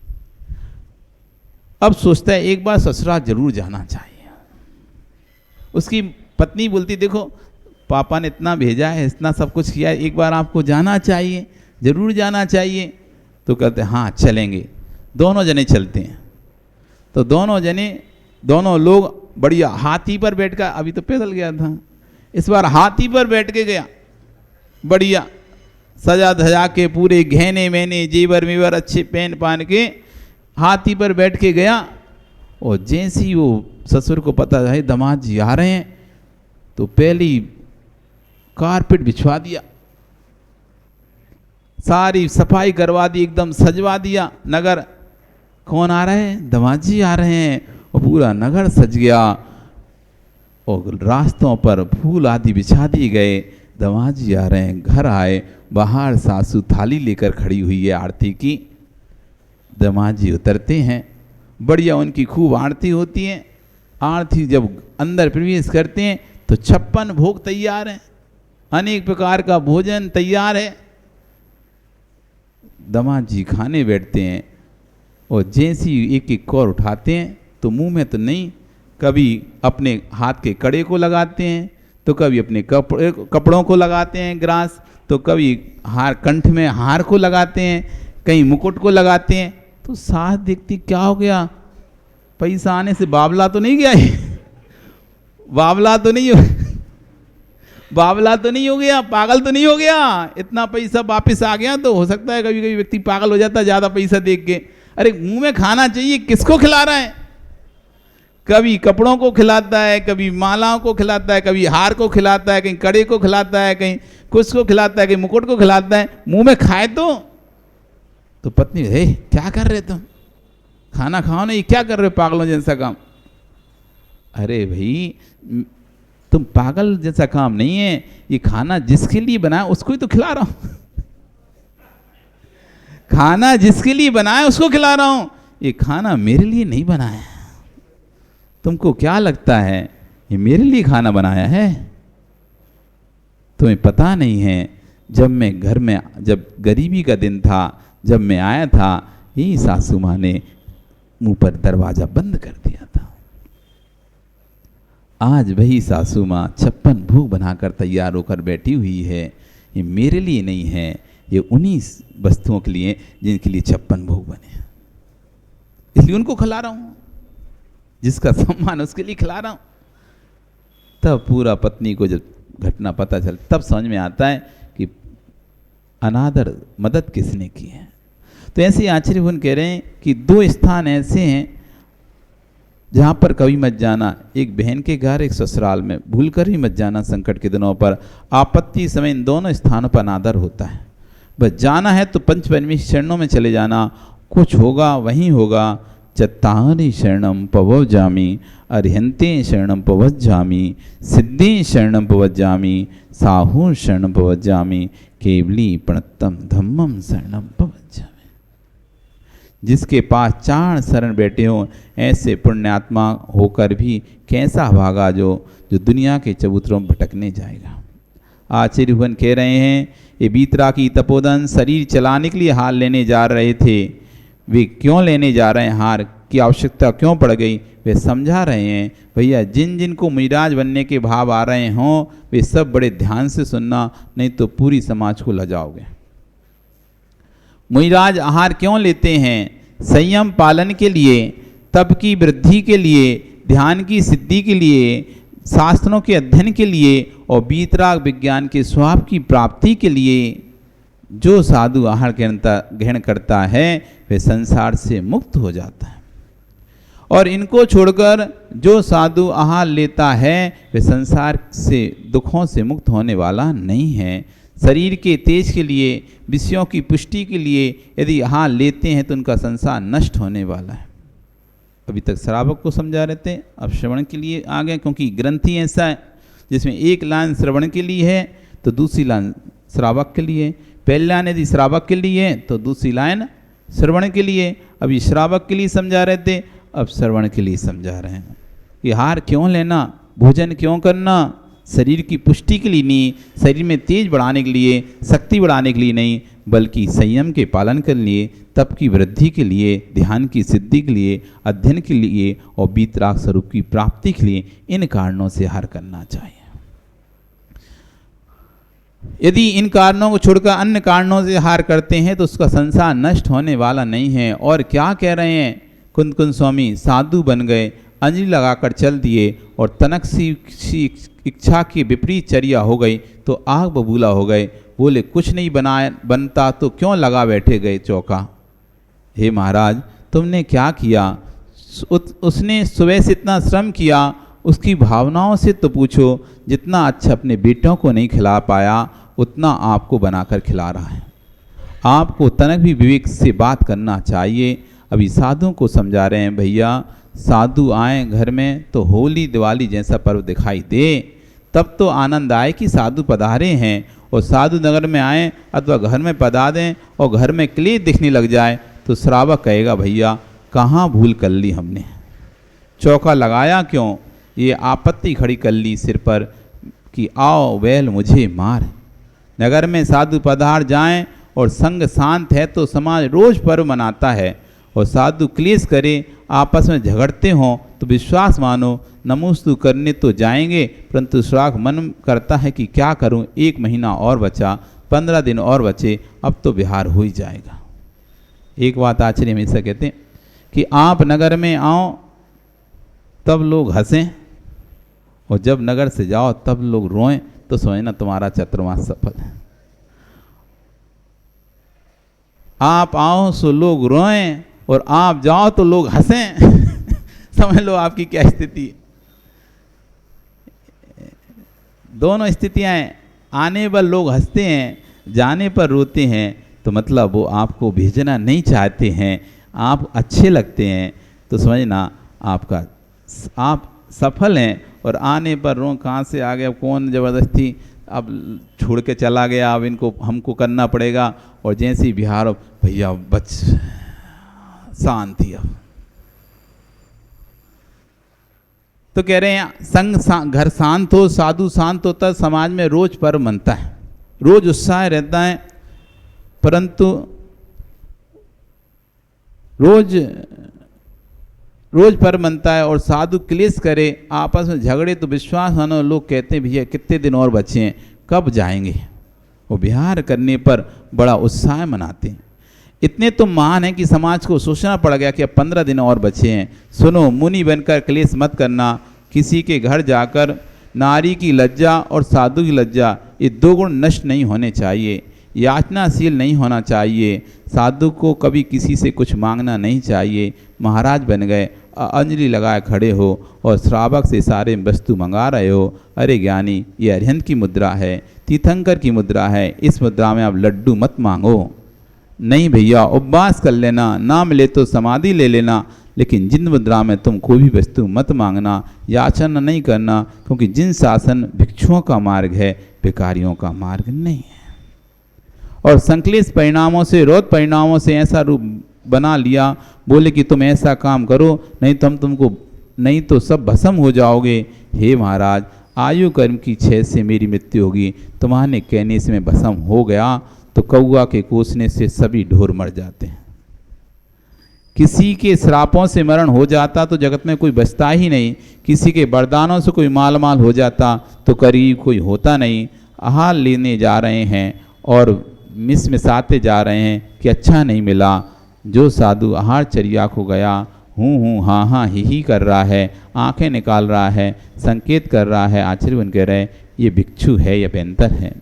अब सोचता है एक बार ससुराल जरूर जाना चाहिए। उसकी पत्नी बोलती देखो पापा ने इतना भेजा है, इतना सब कुछ किया है, एक बार आपको जाना चाहिए, जरूर जाना चाहिए। तो कहते हाँ चलेंगे। दोनों जने चलते हैं। तो दोनों लोग बढ़िया हाथी पर बैठकर, अभी तो पैदल गया था, इस बार हाथी पर बैठ के गया। बढ़िया सजा धजा के पूरे गहने मैने जेवर मेवर अच्छे पहन पान के हाथी पर बैठ के गया। और जैसे ही वो ससुर को पता है दामाद जी आ रहे हैं तो पहली कारपेट बिछवा दिया, सारी सफाई करवा दी, एकदम सजवा दिया नगर। कौन आ रहे हैं? दामाद जी आ रहे हैं। और पूरा नगर सज गया और रास्तों पर फूल आदि बिछा दिए गए। दामाद जी आ रहे हैं। घर आए, बाहर सासू थाली लेकर खड़ी हुई है आरती की। दामाद जी उतरते हैं, बढ़िया उनकी खूब आरती होती है। आरती जब अंदर प्रवेश करते हैं तो 56 भोग तैयार हैं, अनेक प्रकार का भोजन तैयार है। दामाद जी खाने बैठते हैं और जैसे ही एक एक कौर उठाते हैं तो मुंह में तो नहीं, कभी अपने हाथ के कड़े को लगाते हैं, तो कभी अपने कपड़ों को लगाते हैं ग्रास, तो कभी हार कंठ में हार को लगाते हैं, कहीं मुकुट को लगाते हैं। तो सास देखती क्या हो गया, पैसा आने से बावला तो नहीं गया है? बावला तो नहीं हो गया, पागल तो नहीं हो गया? इतना पैसा वापस आ गया तो हो सकता है कभी कभी व्यक्ति पागल हो जाता है ज़्यादा पैसा देख के। अरे मुंह में खाना चाहिए, किसको खिला रहा है? कभी कपड़ों को खिलाता है, कभी मालाओं को खिलाता है, कभी हार को खिलाता है, कहीं कड़े को खिलाता है, कहीं कुछ को खिलाता है, कहीं मुकुट को खिलाता है। मुंह में खाए तो पत्नी हे क्या कर रहे तुम, खाना खाओ नहीं, क्या कर रहे हो पागलों जैसा काम? अरे भाई तुम पागल जैसा काम नहीं है, ये खाना जिसके लिए बनाया उसको ही तो खिला रहा हूं। खाना जिसके लिए बनाया उसको खिला रहा हूं, ये खाना मेरे लिए नहीं बनाया। तुमको क्या लगता है ये मेरे लिए खाना बनाया है? तुम्हें पता नहीं है जब मैं घर में, जब गरीबी का दिन था, जब मैं आया था, यही सासू माँ ने मुंह पर दरवाजा बंद कर दिया था। आज वही सासू माँ 56 भोग बनाकर तैयार होकर बैठी हुई है। ये मेरे लिए नहीं है, ये उन्हीं वस्तुओं के लिए जिनके लिए 56 भोग बने, इसलिए उनको खिला रहा हूं, जिसका सम्मान उसके लिए खिला रहा हूं। तब पूरा पत्नी को जब घटना पता चल तब समझ में आता है कि अनादर मदद किसने की है। तो ऐसे आचार्य कह रहे हैं कि 2 स्थान ऐसे हैं जहाँ पर कभी मत जाना, एक बहन के घर, एक ससुराल में, भूल कर भी मत जाना। संकट के दिनों पर, आपत्ति समय इन दोनों स्थानों पर अनादर होता है। बस जाना है तो पंच परमेश्वर शरणों में चले जाना, कुछ होगा वहीं होगा। चत्तारि शरणम पवज्जामि, अरिहन्ते शरणम पवज्जामि, सिद्धे शरणम पवज्जामि, साहू शरणम पवज्जामि, केवली प्रणतम धम्मम शरणम पवज्जामि। जिसके पास 4 शरण बैठे हों, ऐसे पुण्यात्मा होकर भी कैसा भागा जो दुनिया के चबूतरों में भटकने जाएगा। आचार्य भगवान कह रहे हैं ये बीतरा की तपोधन शरीर चलाने के लिए हार लेने जा रहे थे। वे क्यों लेने जा रहे हैं, हार की आवश्यकता क्यों पड़ गई, वे समझा रहे हैं। भैया जिन जिन को मुनिराज बनने के भाव आ रहे हों वे सब बड़े ध्यान से सुनना, नहीं तो पूरी समाज को लजाओगे। मुनिराज आहार क्यों लेते हैं? संयम पालन के लिए, तप की वृद्धि के लिए, ध्यान की सिद्धि के लिए, शास्त्रों के अध्ययन के लिए और बीतराग विज्ञान के स्वभाव की प्राप्ति के लिए। जो साधु आहार ग्रहण करता है वह संसार से मुक्त हो जाता है, और इनको छोड़कर जो साधु आहार लेता है वह संसार से दुखों से मुक्त होने वाला नहीं है। शरीर के तेज के लिए, विषयों की पुष्टि के लिए यदि आहार लेते हैं तो उनका संसार नष्ट होने वाला है। अभी तक श्रावक को समझा रहे थे, अब श्रवण के लिए आ गए, क्योंकि ग्रंथि ऐसा है जिसमें एक लाइन श्रवण के लिए है तो दूसरी लाइन श्रावक के लिए, पहली लाइन यदि श्रावक के लिए है तो दूसरी लाइन श्रवण के लिए। अभी श्रावक के लिए समझा रहे थे, अब श्रवण के लिए समझा रहे हैं कि आहार क्यों लेना, भोजन क्यों करना, शरीर की पुष्टि के लिए नहीं, शरीर में तेज बढ़ाने के लिए, शक्ति बढ़ाने के लिए नहीं, बल्कि संयम के पालन के लिए, तप की वृद्धि के लिए, ध्यान की सिद्धि के लिए, अध्ययन के लिए और वीतराग स्वरूप की प्राप्ति के लिए इन कारणों से आहार करना चाहिए। यदि इन कारणों को छोड़कर अन्य कारणों से आहार करते हैं तो उसका संसार नष्ट होने वाला नहीं है। और क्या कह रहे हैं कुंद कुंद स्वामी, साधु बन गए, अंजलि लगाकर चल दिए और तनक सी इच्छा की विपरीत चर्या हो गई तो आग बबूला हो गए। बोले कुछ नहीं बनता तो क्यों लगा बैठे गए चौका। हे महाराज, तुमने क्या किया? उसने सुबह से इतना श्रम किया, उसकी भावनाओं से तो पूछो। जितना अच्छा अपने बेटों को नहीं खिला पाया उतना आपको बनाकर खिला रहा है। आपको तनक भी विवेक से बात करना चाहिए। अभी साधुओं को समझा रहे हैं, भैया साधु आए घर में तो होली दिवाली जैसा पर्व दिखाई दे, तब तो आनंद आए कि साधु पधारे हैं। और साधु नगर में आए अथवा घर में पधा दें और घर में क्लेश दिखने लग जाए तो श्रावक कहेगा, भैया कहाँ भूल कर ली हमने, चौका लगाया क्यों, ये आपत्ति खड़ी कर ली सिर पर कि आओ बैल मुझे मार। नगर में साधु पधार जाएं और संग शांत है तो समाज रोज पर्व मनाता है, और साधु क्लेश करे, आपस में झगड़ते हों तो विश्वास मानो नमोस्तु करने तो जाएंगे, परंतु श्रावक मन करता है कि क्या करूं, 1 महीना और बचा, 15 दिन और बचे, अब तो बिहार हो ही जाएगा। एक बात आचार्य हमेशा कहते हैं कि आप नगर में आओ तब लोग हंसें और जब नगर से जाओ तब लोग रोएं तो समझना तुम्हारा चतुर्मास सफल है। आप आओ सो लोग रोएं और आप जाओ तो लोग हंसें समझ लो आपकी क्या स्थिति है। दोनों स्थितियां हैं, आने पर लोग हंसते हैं, जाने पर रोते हैं, तो मतलब वो आपको भेजना नहीं चाहते हैं, आप अच्छे लगते हैं तो समझना आप सफल हैं। और आने पर रो कहाँ से आ गया, कौन ज़बरदस्ती अब छोड़ के चला गया, अब इनको हमको करना पड़ेगा। और जैसे ही बिहार हो, भैया बच शांति। अब तो कह रहे हैं घर शांत हो, साधु शांत होता है, समाज में रोज पर्व मनता है, रोज उत्साह रहता है, परंतु रोज पर्व मनता है और साधु क्लेश करे, आपस में झगड़े तो विश्वास मानो लोग कहते हैं भैया कितने दिन और बचे हैं, कब जाएंगे। वो विहार करने पर बड़ा उत्साह मनाते हैं। इतने तो महान है कि समाज को सोचना पड़ गया कि अब 15 दिन और बचे हैं। सुनो, मुनि बनकर क्लेश मत करना। किसी के घर जाकर नारी की लज्जा और साधु की लज्जा, ये 2 गुण नष्ट नहीं होने चाहिए। याचनाशील नहीं होना चाहिए। साधु को कभी किसी से कुछ मांगना नहीं चाहिए। महाराज बन गए, अंजलि लगाए खड़े हो और श्रावक से सारे वस्तु मंगा रहे हो। अरे ज्ञानी, ये अरिहंत की मुद्रा है, तीर्थंकर की मुद्रा है, इस मुद्रा में आप लड्डू मत मांगो। नहीं भैया, उपवास कर लेना, नाम ले तो समाधि ले लेना, लेकिन जिन मुद्रा में तुम कोई भी वस्तु मत मांगना, याचना नहीं करना, क्योंकि जिन शासन भिक्षुओं का मार्ग है, भिखारियों का मार्ग नहीं है। और संक्लेश परिणामों से, रोध परिणामों से ऐसा रूप बना लिया, बोले कि तुम ऐसा काम करो नहीं तो सब भस्म हो जाओगे। हे महाराज, आयु कर्म की क्षय से मेरी मृत्यु होगी, तुम्हारे कहने से मैं भस्म हो गया तो कौआ के कोसने से सभी ढोर मर जाते हैं। किसी के श्रापों से मरण हो जाता तो जगत में कोई बचता ही नहीं। किसी के वरदानों से कोई माल माल हो जाता तो करीब कोई होता नहीं। आहार लेने जा रहे हैं और मिसाते जा रहे हैं कि अच्छा नहीं मिला। जो साधु आहार चर्या को गया, हूँ हाँ ही कर रहा है, आंखें निकाल रहा है, संकेत कर रहा है, आचार्य बन कह रहे ये भिक्षु है या बेंतर है।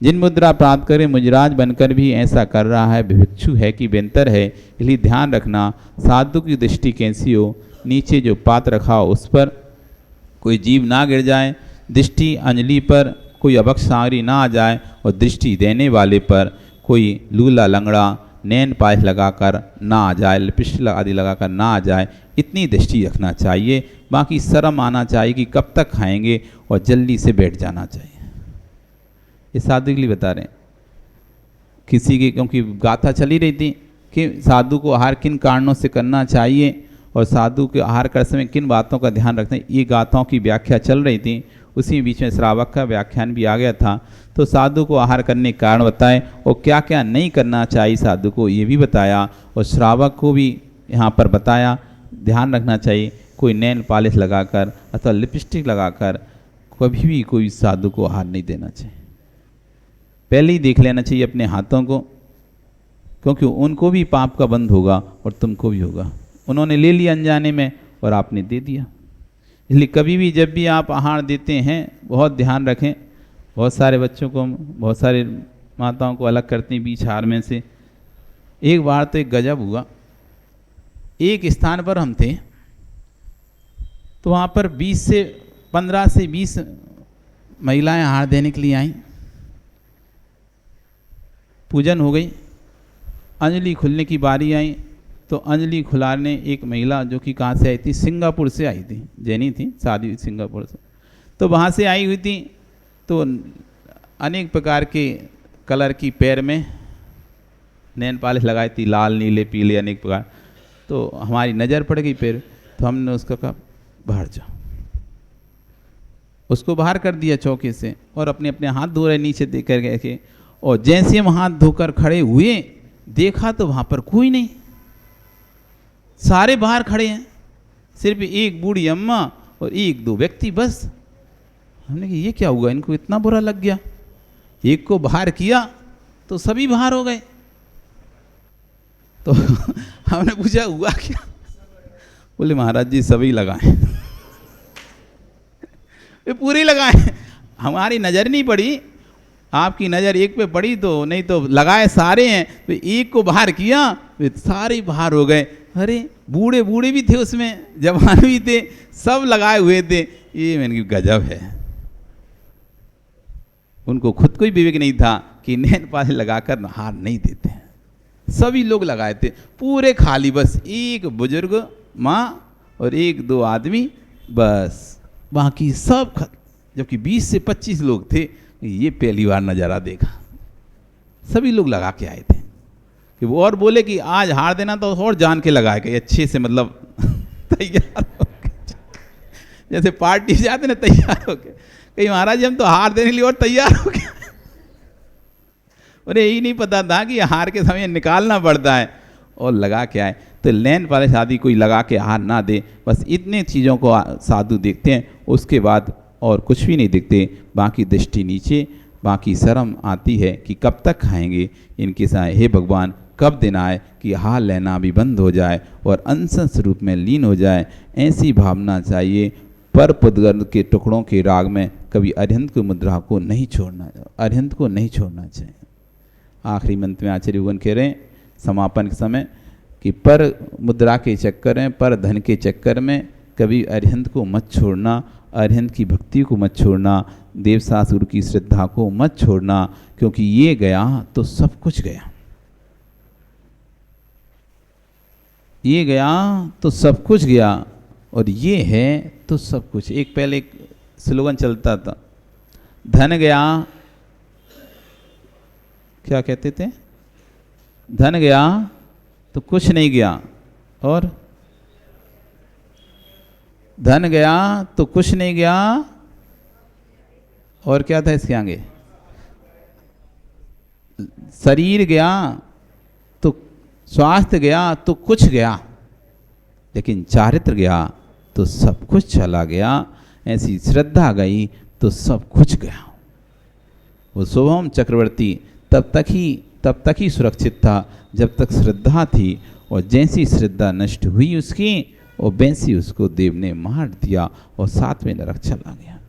जिन मुद्रा प्राप्त करे मुजराज बनकर भी ऐसा कर रहा है, भिक्षु है कि बेंतर है। इसलिए ध्यान रखना, साधु की दृष्टि कैसी हो, नीचे जो पात्र रखा हो उस पर कोई जीव ना गिर जाए, दृष्टि अंजलि पर कोई अभक्ष सामग्री ना आ जाए, और दृष्टि देने वाले पर कोई लूला लंगड़ा नैन पालिश लगाकर ना आ जाए, लिपस्टिक आदि लगाकर ना आ जाए, इतनी दृष्टि रखना चाहिए। बाकी शर्म आना चाहिए कि कब तक खाएंगे और जल्दी से बैठ जाना चाहिए। ये साधु के लिए बता रहे हैं। किसी की, क्योंकि गाथा चली रही थी कि साधु को आहार किन कारणों से करना चाहिए और साधु के आहार करते समय किन बातों का ध्यान रखते हैं, ये गाथाओं की व्याख्या चल रही थी। उसी बीच में श्रावक का व्याख्यान भी आ गया था। तो साधु को आहार करने के कारण बताए और क्या क्या नहीं करना चाहिए साधु को, ये भी बताया। और श्रावक को भी यहाँ पर बताया ध्यान रखना चाहिए, कोई नेल पॉलिश लगाकर अथवा लिपस्टिक लगाकर कभी भी कोई साधु को आहार नहीं देना चाहिए। पहले ही देख लेना चाहिए अपने हाथों को, क्योंकि उनको भी पाप का बंध होगा और तुमको भी होगा। उन्होंने ले लिया अनजाने में और आपने दे दिया। इसलिए कभी भी जब भी आप आहार देते हैं बहुत ध्यान रखें। बहुत सारे बच्चों को, बहुत सारे माताओं को अलग करते हैं बीच हार में से। एक बार तो एक गजब हुआ, एक स्थान पर हम थे तो वहाँ पर 15 से 20 महिलाएं आहार देने के लिए आईं। पूजन हो गई, अंजलि खुलने की बारी आई तो अंजलि खुलाने एक महिला जो कि कहाँ से आई थी, सिंगापुर से आई थी, जैनी थी, शादी हुई सिंगापुर से। तो वहाँ से आई हुई थी तो अनेक प्रकार के कलर की पैर में नैन पॉलिश लगाई थी, लाल नीले पीले अनेक प्रकार। तो हमारी नज़र पड़ गई पैर, तो हमने उसको कहा बाहर जाओ। उसको बाहर कर दिया चौके से और अपने अपने हाथ धो रहे नीचे देख कर गए के। और जैसे हम हाथ धोकर खड़े हुए देखा तो वहाँ पर कोई नहीं, सारे बाहर खड़े हैं, सिर्फ एक बूढ़ी अम्मा और एक दो व्यक्ति बस। हमने कहा ये क्या हुआ, इनको इतना बुरा लग गया। एक को बाहर किया तो सभी बाहर हो गए। तो हमने पूछा हुआ क्या, बोले महाराज जी सभी लगाए। वे पूरे लगाए, हमारी नज़र नहीं पड़ी, आपकी नज़र एक पे पड़ी तो, नहीं तो लगाए सारे हैं। तो एक को बाहर किया वे सारे बाहर हो गए। अरे बूढ़े बूढ़े भी थे उसमें, जवान भी थे, सब लगाए हुए थे। ये मैंने कहा गजब है। उनको खुद को ही विवेक नहीं था कि नैन पॉलिश लगाकर आहार नहीं देते हैं। सभी लोग लगाए थे पूरे खाली, बस एक बुजुर्ग माँ और एक दो आदमी, बस बाकी सब जबकि 20 से 25 लोग थे। ये पहली बार नज़ारा देखा, सभी लोग लगा के आए थे। कि वो और बोले कि आज हार देना तो और जान के लगाए गए अच्छे से, मतलब तैयार हो के, जैसे पार्टी से आते ना तैयार हो के, कहीं महाराज हम तो हार देने के लिए और तैयार हो गए। अरे यही नहीं पता था कि हार के समय निकालना पड़ता है और लगा के आए। तो नैन पॉलिश आदि कोई लगा के हार ना दे, बस इतने चीज़ों को साधु देखते हैं, उसके बाद और कुछ भी नहीं दिखते। बाकी दृष्टि नीचे, बाकी शर्म आती है कि कब तक खाएंगे इनके साथ। हे भगवान कब दिन आए कि आहार लेना भी बंद हो जाए और अंश रूप में लीन हो जाए, ऐसी भावना चाहिए। पर पुद्गल के टुकड़ों के राग में कभी अरिहंत की मुद्रा को नहीं छोड़ना, अरिहंत को नहीं छोड़ना चाहिए। आखिरी मंत्र में आचार्य भगवान कह रहे हैं समापन के समय कि पर मुद्रा के चक्कर में, पर धन के चक्कर में कभी अरिहंत को मत छोड़ना, अरिहंत की भक्ति को मत छोड़ना, देवशास्त्र की श्रद्धा को मत छोड़ना, क्योंकि ये गया तो सब कुछ गया। ये गया तो सब कुछ गया और ये है तो सब कुछ। एक पहले एक स्लोगन चलता था, धन गया, क्या कहते थे, धन गया तो कुछ नहीं गया, और धन गया तो कुछ नहीं गया, और क्या था इसके आगे, शरीर गया तो स्वास्थ्य गया तो कुछ गया, लेकिन चारित्र गया तो सब कुछ चला गया। ऐसी श्रद्धा गई तो सब कुछ गया। वो शुभम चक्रवर्ती तब तक ही सुरक्षित था जब तक श्रद्धा थी, और जैसी श्रद्धा नष्ट हुई उसकी, और वैसी उसको देव ने मार दिया और साथ में नरक चला गया।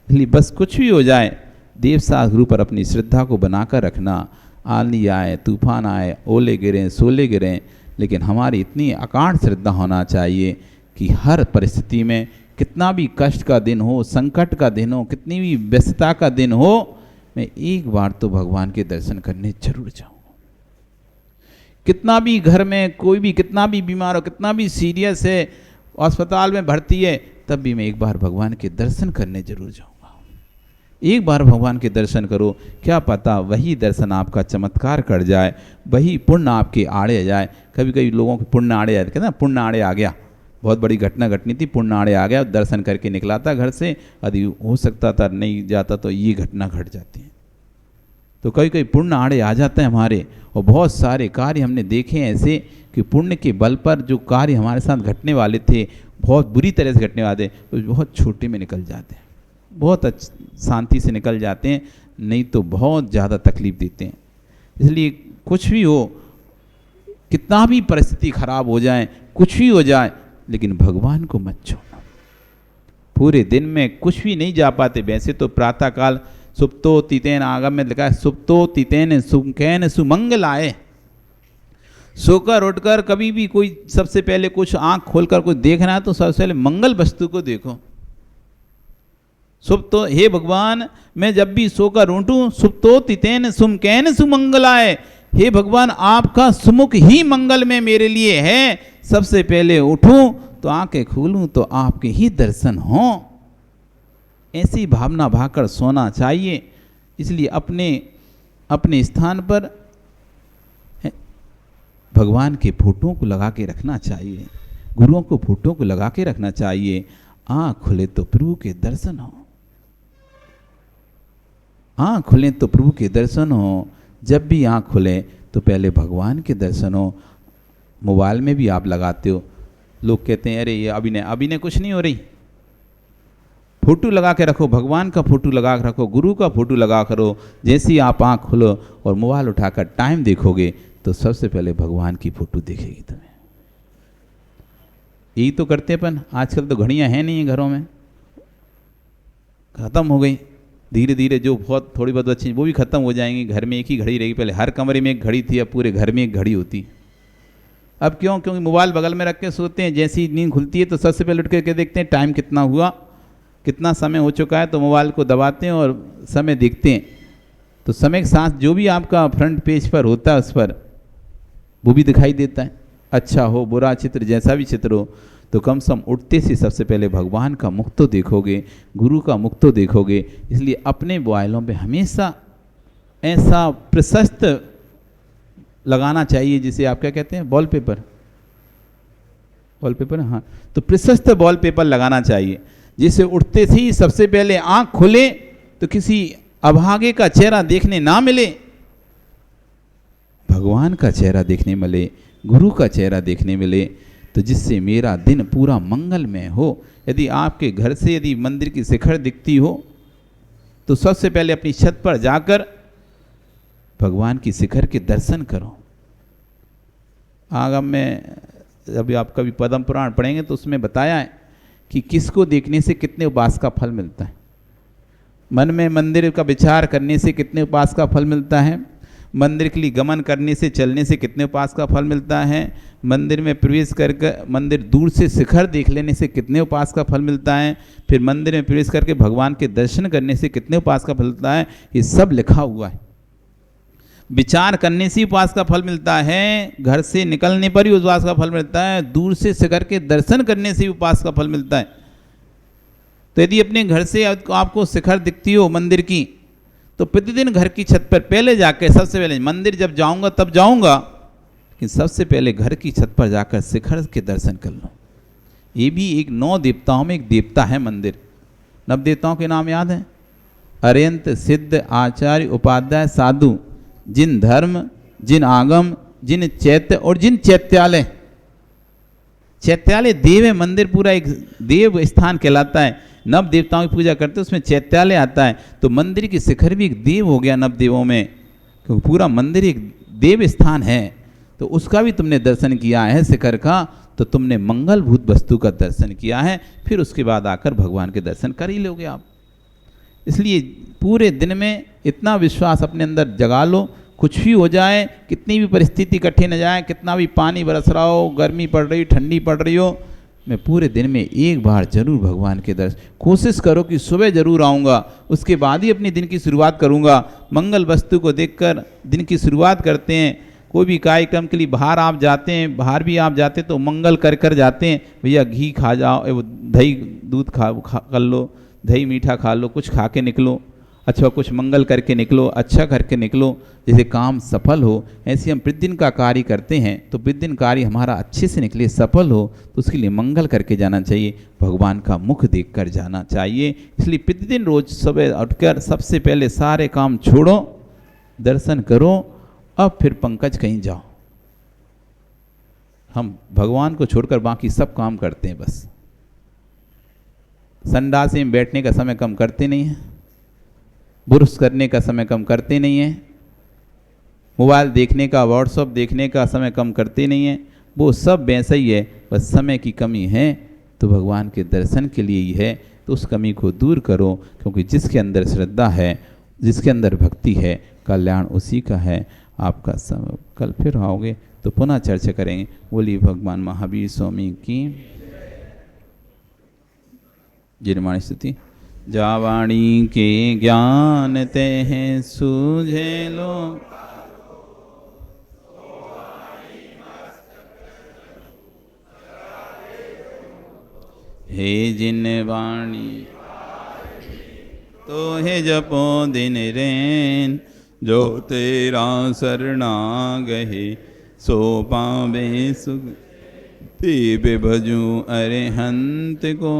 इसलिए बस कुछ भी हो जाए, देव गुरु पर अपनी श्रद्धा को बनाकर रखना। आंधी आए, तूफान आए, ओले गिरें, सोले गिरें, लेकिन हमारी इतनी अकांड श्रद्धा होना चाहिए कि हर परिस्थिति में, कितना भी कष्ट का दिन हो, संकट का दिन हो, कितनी भी व्यस्तता का दिन हो, मैं एक बार तो भगवान के दर्शन करने जरूर जाऊँ। कितना भी घर में कोई भी कितना भी बीमार हो, कितना भी सीरियस है, अस्पताल में भर्ती है, तब भी मैं एक बार भगवान के दर्शन करने जरूर जाऊंगा। एक बार भगवान के दर्शन करो, क्या पता वही दर्शन आपका चमत्कार कर जाए, वही पुण्य आपके आड़े आ जाए। कभी कभी लोगों के पुण्य आड़े आए, कहते ना पुण्य आड़े आ गया, बहुत बड़ी घटना घटनी थी, पुण्य आड़े आ गया, दर्शन करके निकला था घर से, यदि हो सकता था नहीं जाता तो ये घटना घट जाती है। तो कभी कभी पुण्य आड़े आ जाता है हमारे, और बहुत सारे कार्य हमने देखे हैं ऐसे कि पुण्य के बल पर जो कार्य हमारे साथ घटने वाले थे, बहुत बुरी तरह से घटने वाले, तो बहुत छोटे में निकल जाते हैं, बहुत शांति से निकल जाते हैं, नहीं तो बहुत ज़्यादा तकलीफ देते हैं। इसलिए कुछ भी हो, कितना भी परिस्थिति खराब हो जाए, कुछ भी हो जाए, लेकिन भगवान को मत छोड़ो। पूरे दिन में कुछ भी नहीं जा पाते, वैसे तो प्रातःकाल सुप्तो तीतेन, आगम में लिखा है सुप्तो तीतेन सुमकैन सुमंगलाय, सोकर उठकर कभी भी कोई सबसे पहले कुछ आंख खोलकर कुछ देखना है तो सबसे पहले मंगल वस्तु को देखो। सुप्तो, हे भगवान मैं जब भी सोकर उठूं, सुप्तो तीतेन सुमकैन सुमंगलाय, हे भगवान आपका सुमुख ही मंगल में मेरे लिए है। सबसे पहले उठूं तो आंखें खोलूं तो आपके ही दर्शन हों, ऐसी भावना भाकर सोना चाहिए। इसलिए अपने अपने स्थान पर भगवान के फोटो को लगा के रखना चाहिए, गुरुओं को फोटो को लगा के रखना चाहिए। आँख खुले तो प्रभु के दर्शन हो, आँख खुले तो प्रभु के दर्शन हो। जब भी आँख खुले तो पहले भगवान के दर्शन हो। मोबाइल में भी आप लगाते हो, लोग कहते हैं अरे ये अभिनय कुछ नहीं हो रही, फोटो लगा के रखो, भगवान का फोटो लगा के रखो, गुरु का फोटो लगा करो। जैसे ही आप आँख खोलो और मोबाइल उठाकर टाइम देखोगे तो सबसे पहले भगवान की फोटो दिखेगी तुम्हें। यही तो करते अपन, आजकल तो घड़ियाँ हैं नहीं घरों में, ख़त्म हो गई। धीरे धीरे जो बहुत थोड़ी बहुत अच्छी वो भी ख़त्म हो जाएंगी। घर में एक ही घड़ी रहेगी, पहले हर कमरे में एक घड़ी थी, अब पूरे घर में एक घड़ी होती। अब क्यों? क्योंकि मोबाइल बगल में रख के सोते हैं, जैसी नींद खुलती है तो सबसे पहले उठ करके देखते हैं टाइम कितना हुआ, कितना समय हो चुका है, तो मोबाइल को दबाते हैं और समय देखते हैं। तो समय के साथ जो भी आपका फ्रंट पेज पर होता है उस पर वो भी दिखाई देता है, अच्छा हो बुरा चित्र, जैसा भी चित्र हो। तो कम से कम उठते से सबसे पहले भगवान का मुख तो देखोगे, गुरु का मुख तो देखोगे। इसलिए अपने मोबाइलों पे हमेशा ऐसा प्रशस्त लगाना चाहिए, जिसे आप क्या कहते हैं, वॉलपेपर, वॉलपेपर, हाँ, तो प्रशस्त वॉलपेपर लगाना चाहिए, जिससे उठते ही सबसे पहले आँख खुले तो किसी अभागे का चेहरा देखने ना मिले, भगवान का चेहरा देखने मिले, गुरु का चेहरा देखने मिले, तो जिससे मेरा दिन पूरा मंगलमय हो। यदि आपके घर से यदि मंदिर की शिखर दिखती हो तो सबसे पहले अपनी छत पर जाकर भगवान की शिखर के दर्शन करो। आगम में अभी आप कभी पद्म पुराण पढ़ेंगे तो उसमें बताया है कि किसको देखने से कितने उपास का फल मिलता है, मन में मंदिर का विचार करने से कितने उपास का फल मिलता है, मंदिर के लिए गमन करने से चलने से कितने उपास का फल मिलता है, मंदिर में प्रवेश करके मंदिर दूर से शिखर देख लेने से कितने उपास का फल मिलता है, फिर मंदिर में प्रवेश करके भगवान के दर्शन करने से कितने उपास का फल मिलता है, ये सब लिखा हुआ है। विचार करने से उपास का फल मिलता है, घर से निकलने पर ही उपास का फल मिलता है, दूर से शिखर के दर्शन करने से उपास का फल मिलता है। तो यदि अपने घर से आपको शिखर दिखती हो मंदिर की, तो प्रतिदिन घर की छत पर पहले जाकर, सबसे पहले मंदिर जब जाऊंगा तब जाऊंगा, लेकिन सबसे पहले घर की छत पर जाकर शिखर के दर्शन कर लो। ये भी एक 9 देवताओं में एक देवता है मंदिर। 9 देवताओं के नाम याद हैं? अरियंत, सिद्ध, आचार्य, उपाध्याय, साधु, जिन धर्म, जिन आगम, जिन चैत्य और जिन चैत्यालय। चैत्यालय देव है, मंदिर पूरा एक देव स्थान कहलाता है। 9 देवताओं की पूजा करते हैं, उसमें चैत्यालय आता है, तो मंदिर की शिखर भी एक देव हो गया 9 देवों में, क्योंकि पूरा मंदिर एक देव स्थान है। तो उसका भी तुमने दर्शन किया है शिखर का, तो तुमने मंगलभूत वस्तु का दर्शन किया है, फिर उसके बाद आकर भगवान के दर्शन कर ही लोगे आप। इसलिए पूरे दिन में इतना विश्वास अपने अंदर जगा लो, कुछ भी हो जाए, कितनी भी परिस्थिति कठिन न जाए, कितना भी पानी बरस रहा हो, गर्मी पड़ रही, ठंडी पड़ रही हो, मैं पूरे दिन में एक बार जरूर भगवान के दर्शन, कोशिश करो कि सुबह जरूर आऊँगा, उसके बाद ही अपने दिन की शुरुआत करूँगा। मंगल वस्तु को देखकर दिन की शुरुआत करते हैं। कोई भी कार्यक्रम के लिए बाहर आप जाते हैं, बाहर भी आप जाते हैं तो मंगल कर कर जाते हैं, भैया घी खा जाओ, दही दूध खा कर लो, दही मीठा खा लो, कुछ खा के निकलो, अच्छा कुछ मंगल करके निकलो, अच्छा करके निकलो, जैसे काम सफल हो। ऐसे हम प्रतिदिन का कार्य करते हैं तो प्रतिदिन कार्य हमारा अच्छे से निकले, सफल हो, तो उसके लिए मंगल करके जाना चाहिए, भगवान का मुख देख कर जाना चाहिए। इसलिए प्रतिदिन रोज सुबह उठकर सबसे पहले सारे काम छोड़ो, दर्शन करो, अब फिर पंकज कहीं जाओ। हम भगवान को छोड़कर बाकी सब काम करते हैं, बस संडास में बैठने का समय कम करते नहीं हैं, ब्रश करने का समय कम करते नहीं हैं, मोबाइल देखने का, व्हाट्सअप देखने का समय कम करते नहीं हैं, वो सब वैसा ही है, बस समय की कमी है तो भगवान के दर्शन के लिए ही है, तो उस कमी को दूर करो, क्योंकि जिसके अंदर श्रद्धा है, जिसके अंदर भक्ति है, कल्याण उसी का है। आपका समय कल फिर आओगे तो पुनः चर्चा करेंगे। बोलिए भगवान महावीर स्वामी की जिनवाणी स्तुति। जावाणी के ज्ञान ते हैं सूझे लो, हे जिन वाणी तो हे जपो दिन रैन, जो तेरा शरणा गहे सो पावे सुख। ते भजू अरिहंत को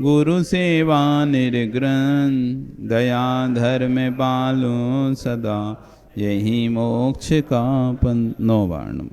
गुरु सेवा निर्ग्रंथ, दया धर्म पालो सदा, यही मोक्ष का पन। 9 वार्ण।